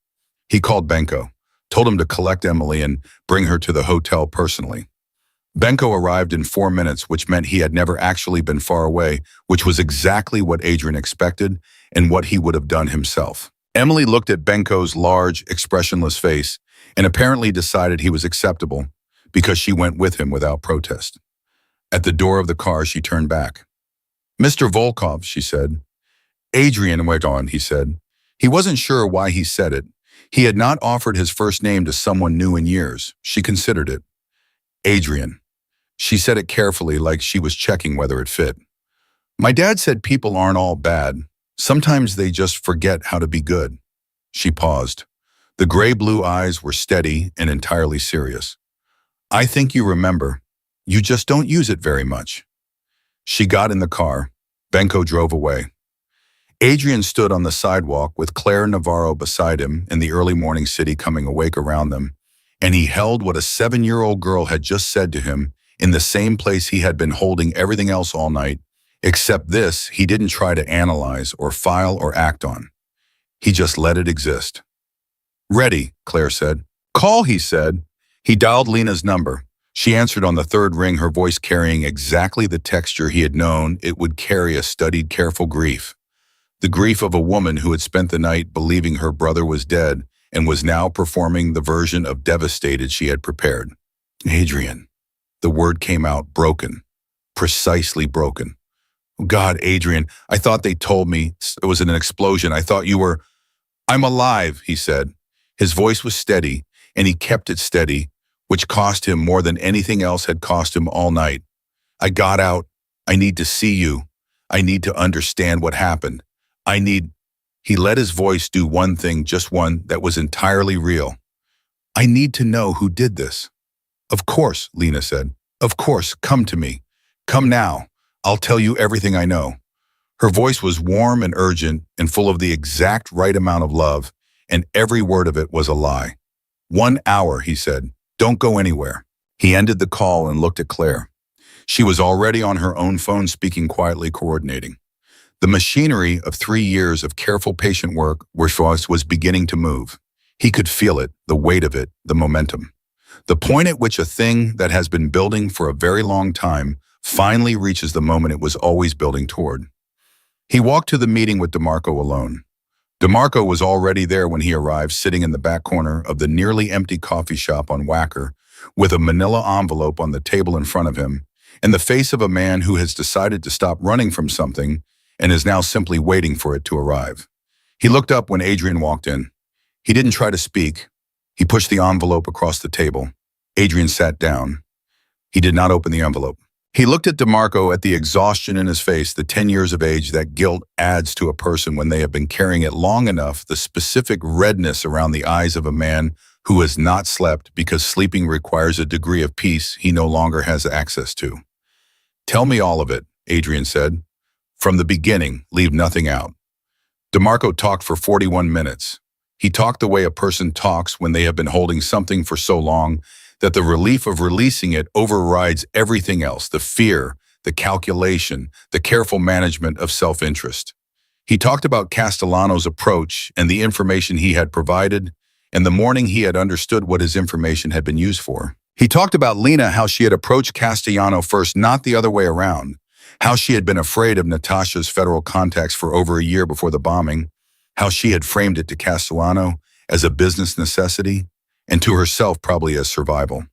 He called Benko, told him to collect Emily and bring her to the hotel personally. Benko arrived in 4 minutes, which meant he had never actually been far away, which was exactly what Adrian expected and what he would have done himself. Emily looked at Benko's large, expressionless face and apparently decided he was acceptable because she went with him without protest. At the door of the car, she turned back. Mr. Volkov, she said. Adrian went on, he said. He wasn't sure why he said it. He had not offered his first name to someone new in years. She considered it. Adrian. She said it carefully, like she was checking whether it fit. My dad said people aren't all bad. Sometimes they just forget how to be good. She paused. The gray-blue eyes were steady and entirely serious. I think you remember. You just don't use it very much. She got in the car. Benko drove away. Adrian stood on the sidewalk with Claire Navarro beside him in the early morning city coming awake around them, and he held what a 7-year-old girl had just said to him in the same place he had been holding everything else all night, except this he didn't try to analyze or file or act on. He just let it exist. "Ready," Claire said. "Call," he said. He dialed Lena's number. She answered on the third ring, her voice carrying exactly the texture he had known it would carry: a studied, careful grief. The grief of a woman who had spent the night believing her brother was dead and was now performing the version of devastated she had prepared. "Adrian." The word came out broken, precisely broken. "God, Adrian, I thought they told me it was an explosion. I thought you were—" "I'm alive," he said. His voice was steady, and he kept it steady, which cost him more than anything else had cost him all night. "I got out. I need to see you. I need to understand what happened. I need—" He let his voice do one thing, just one, that was entirely real. "I need to know who did this." "Of course," Lena said. "Of course, come to me. Come now. I'll tell you everything I know." Her voice was warm and urgent and full of the exact right amount of love, and every word of it was a lie. "1 hour," he said. "Don't go anywhere." He ended the call and looked at Claire. She was already on her own phone, speaking quietly, coordinating. The machinery of 3 years of careful patient work was beginning to move. He could feel it, the weight of it, the momentum. The point at which a thing that has been building for a very long time finally reaches the moment it was always building toward. He walked to the meeting with DeMarco alone. DeMarco was already there when he arrived, sitting in the back corner of the nearly empty coffee shop on Wacker, with a manila envelope on the table in front of him, and the face of a man who has decided to stop running from something and is now simply waiting for it to arrive. He looked up when Adrian walked in. He didn't try to speak. He pushed the envelope across the table. Adrian sat down. He did not open the envelope. He looked at DeMarco, at the exhaustion in his face, the 10 years of age that guilt adds to a person when they have been carrying it long enough, the specific redness around the eyes of a man who has not slept because sleeping requires a degree of peace he no longer has access to. "Tell me all of it," Adrian said. "From the beginning, leave nothing out." DeMarco talked for 41 minutes. He talked the way a person talks when they have been holding something for so long that the relief of releasing it overrides everything else: the fear, the calculation, the careful management of self-interest. He talked about Castellano's approach and the information he had provided, and the morning he had understood what his information had been used for. He talked about Lena, how she had approached Castellano first, not the other way around, how she had been afraid of Natasha's federal contacts for over a year before the bombing, how she had framed it to Castellano as a business necessity, and to herself probably as survival.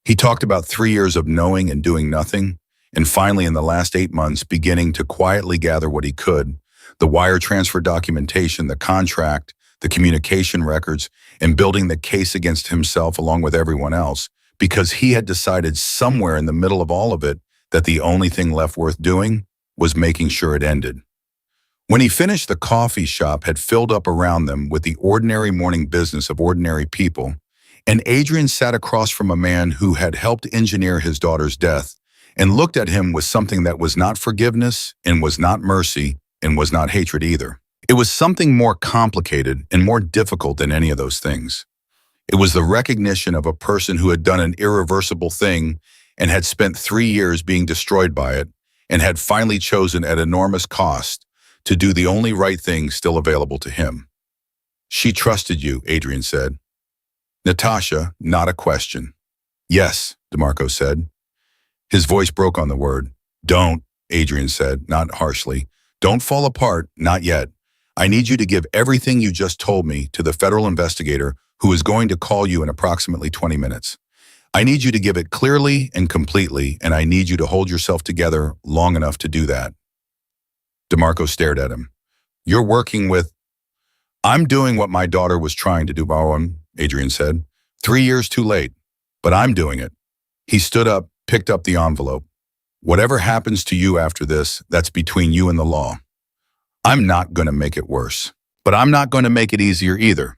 He talked about 3 years of knowing and doing nothing, and finally in the last 8 months beginning to quietly gather what he could: the wire transfer documentation, the contract, the communication records, and building the case against himself along with everyone else, because he had decided somewhere in the middle of all of it that the only thing left worth doing was making sure it ended. When he finished, the coffee shop had filled up around them with the ordinary morning business of ordinary people, and Adrian sat across from a man who had helped engineer his daughter's death and looked at him with something that was not forgiveness and was not mercy and was not hatred either. It was something more complicated and more difficult than any of those things. It was the recognition of a person who had done an irreversible thing and had spent 3 years being destroyed by it, and had finally chosen at enormous cost to do the only right thing still available to him. "She trusted you," Adrian said. "Natasha, not a question." "Yes," DeMarco said. His voice broke on the word. "Don't," Adrian said, not harshly. "Don't fall apart, not yet. I need you to give everything you just told me to the federal investigator who is going to call you in approximately 20 minutes. I need you to give it clearly and completely, and I need you to hold yourself together long enough to do that." DeMarco stared at him. "You're working with—" "I'm doing what my daughter was trying to do, Bowen," Adrian said. 3 years too late, but I'm doing it." He stood up, picked up the envelope. "Whatever happens to you after this, that's between you and the law. I'm not going to make it worse, but I'm not going to make it easier either.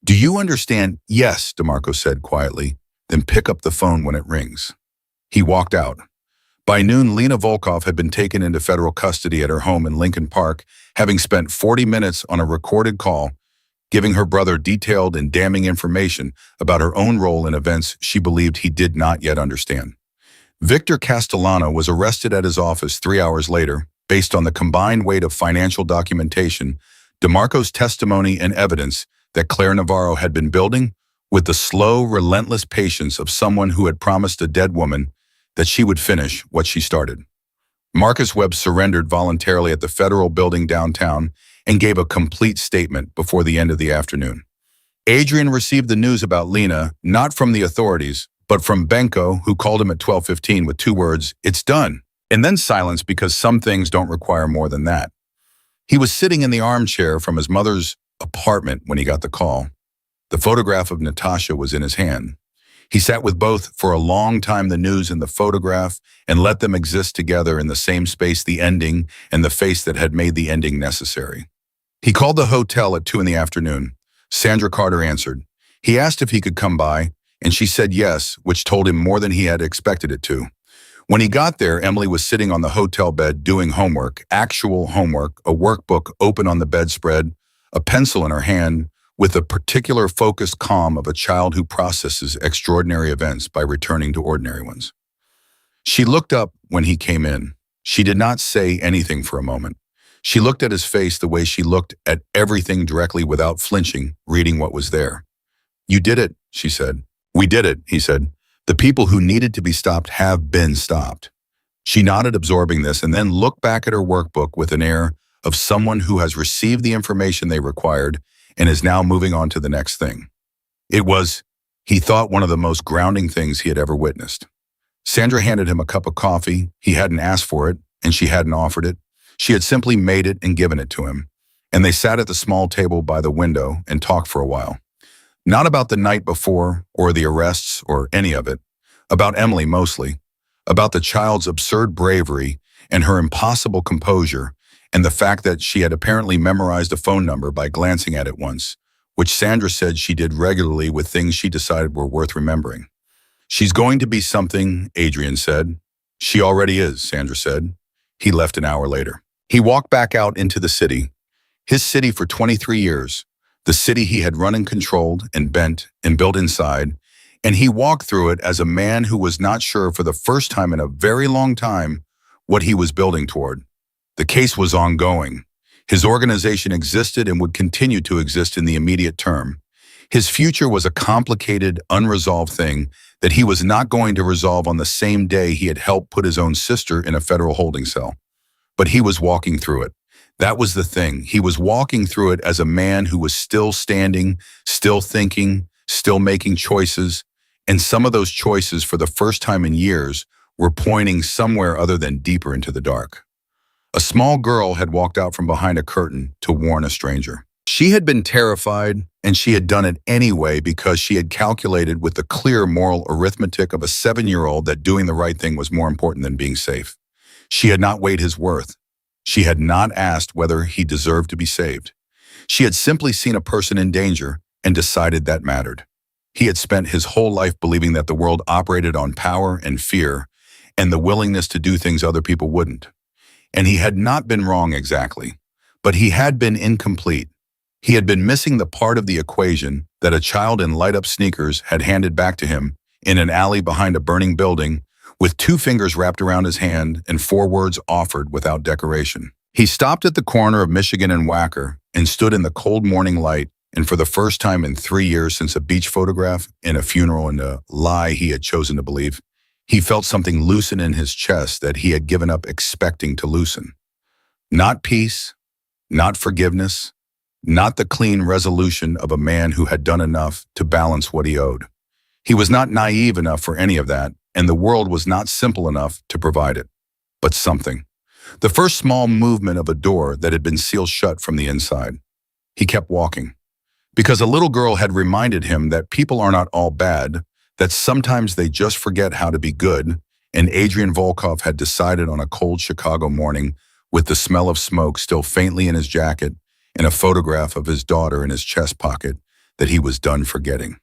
Do you understand?" "Yes," DeMarco said quietly. "Then pick up the phone when it rings." He walked out. By noon, Lena Volkov had been taken into federal custody at her home in Lincoln Park, having spent 40 minutes on a recorded call, giving her brother detailed and damning information about her own role in events she believed he did not yet understand. Victor Castellano was arrested at his office 3 hours later, based on the combined weight of financial documentation, DeMarco's testimony and evidence that Claire Navarro had been building with the slow, relentless patience of someone who had promised a dead woman that she would finish what she started. Marcus Webb surrendered voluntarily at the federal building downtown and gave a complete statement before the end of the afternoon. Adrian received the news about Lena not from the authorities, but from Benko, who called him at 12:15 with 2 words, "It's done," and then silence because some things don't require more than that. He was sitting in the armchair from his mother's apartment when he got the call. The photograph of Natasha was in his hand. He sat with both for a long time, the news and the photograph, and let them exist together in the same space, the ending and the face that had made the ending necessary. He called the hotel at 2 in the afternoon. Sandra Carter answered. He asked if he could come by, and she said yes, which told him more than he had expected it to. When he got there, Emily was sitting on the hotel bed doing homework, actual homework, a workbook open on the bedspread, a pencil in her hand, with the particular focused calm of a child who processes extraordinary events by returning to ordinary ones. She looked up when he came in. She did not say anything for a moment. She looked at his face the way she looked at everything directly without flinching, reading what was there. "You did it," she said. "We did it," he said. "The people who needed to be stopped have been stopped." She nodded, absorbing this, and then looked back at her workbook with an air of someone who has received the information they required and is now moving on to the next thing. It was, he thought, one of the most grounding things he had ever witnessed. Sandra handed him a cup of coffee. He hadn't asked for it, and she hadn't offered it. She had simply made it and given it to him. And they sat at the small table by the window and talked for a while. Not about the night before, or the arrests, or any of it. About Emily mostly. About the child's absurd bravery and her impossible composure, and the fact that she had apparently memorized a phone number by glancing at it once, which Sandra said she did regularly with things she decided were worth remembering. "She's going to be something," Adrian said. "She already is," Sandra said. He left an hour later. He walked back out into the city. His city for 23 years. The city he had run and controlled and bent and built inside, and he walked through it as a man who was not sure for the first time in a very long time what he was building toward. The case was ongoing. His organization existed and would continue to exist in the immediate term. His future was a complicated, unresolved thing that he was not going to resolve on the same day he had helped put his own sister in a federal holding cell. But he was walking through it. That was the thing. He was walking through it as a man who was still standing, still thinking, still making choices, and some of those choices, for the first time in years, were pointing somewhere other than deeper into the dark. A small girl had walked out from behind a curtain to warn a stranger. She had been terrified, and she had done it anyway because she had calculated with the clear moral arithmetic of a 7-year-old that doing the right thing was more important than being safe. She had not weighed his worth. She had not asked whether he deserved to be saved. She had simply seen a person in danger and decided that mattered. He had spent his whole life believing that the world operated on power and fear and the willingness to do things other people wouldn't. And he had not been wrong exactly, but he had been incomplete. He had been missing the part of the equation that a child in light-up sneakers had handed back to him in an alley behind a burning building, with 2 fingers wrapped around his hand and 4 words offered without decoration. He stopped at the corner of Michigan and Wacker and stood in the cold morning light, and for the first time in 3 years since a beach photograph and a funeral and a lie he had chosen to believe, he felt something loosen in his chest that he had given up expecting to loosen. Not peace, not forgiveness, not the clean resolution of a man who had done enough to balance what he owed. He was not naive enough for any of that, and the world was not simple enough to provide it. But something. The first small movement of a door that had been sealed shut from the inside. He kept walking. Because a little girl had reminded him that people are not all bad, that sometimes they just forget how to be good, and Adrian Volkov had decided on a cold Chicago morning, with the smell of smoke still faintly in his jacket and a photograph of his daughter in his chest pocket, that he was done forgetting.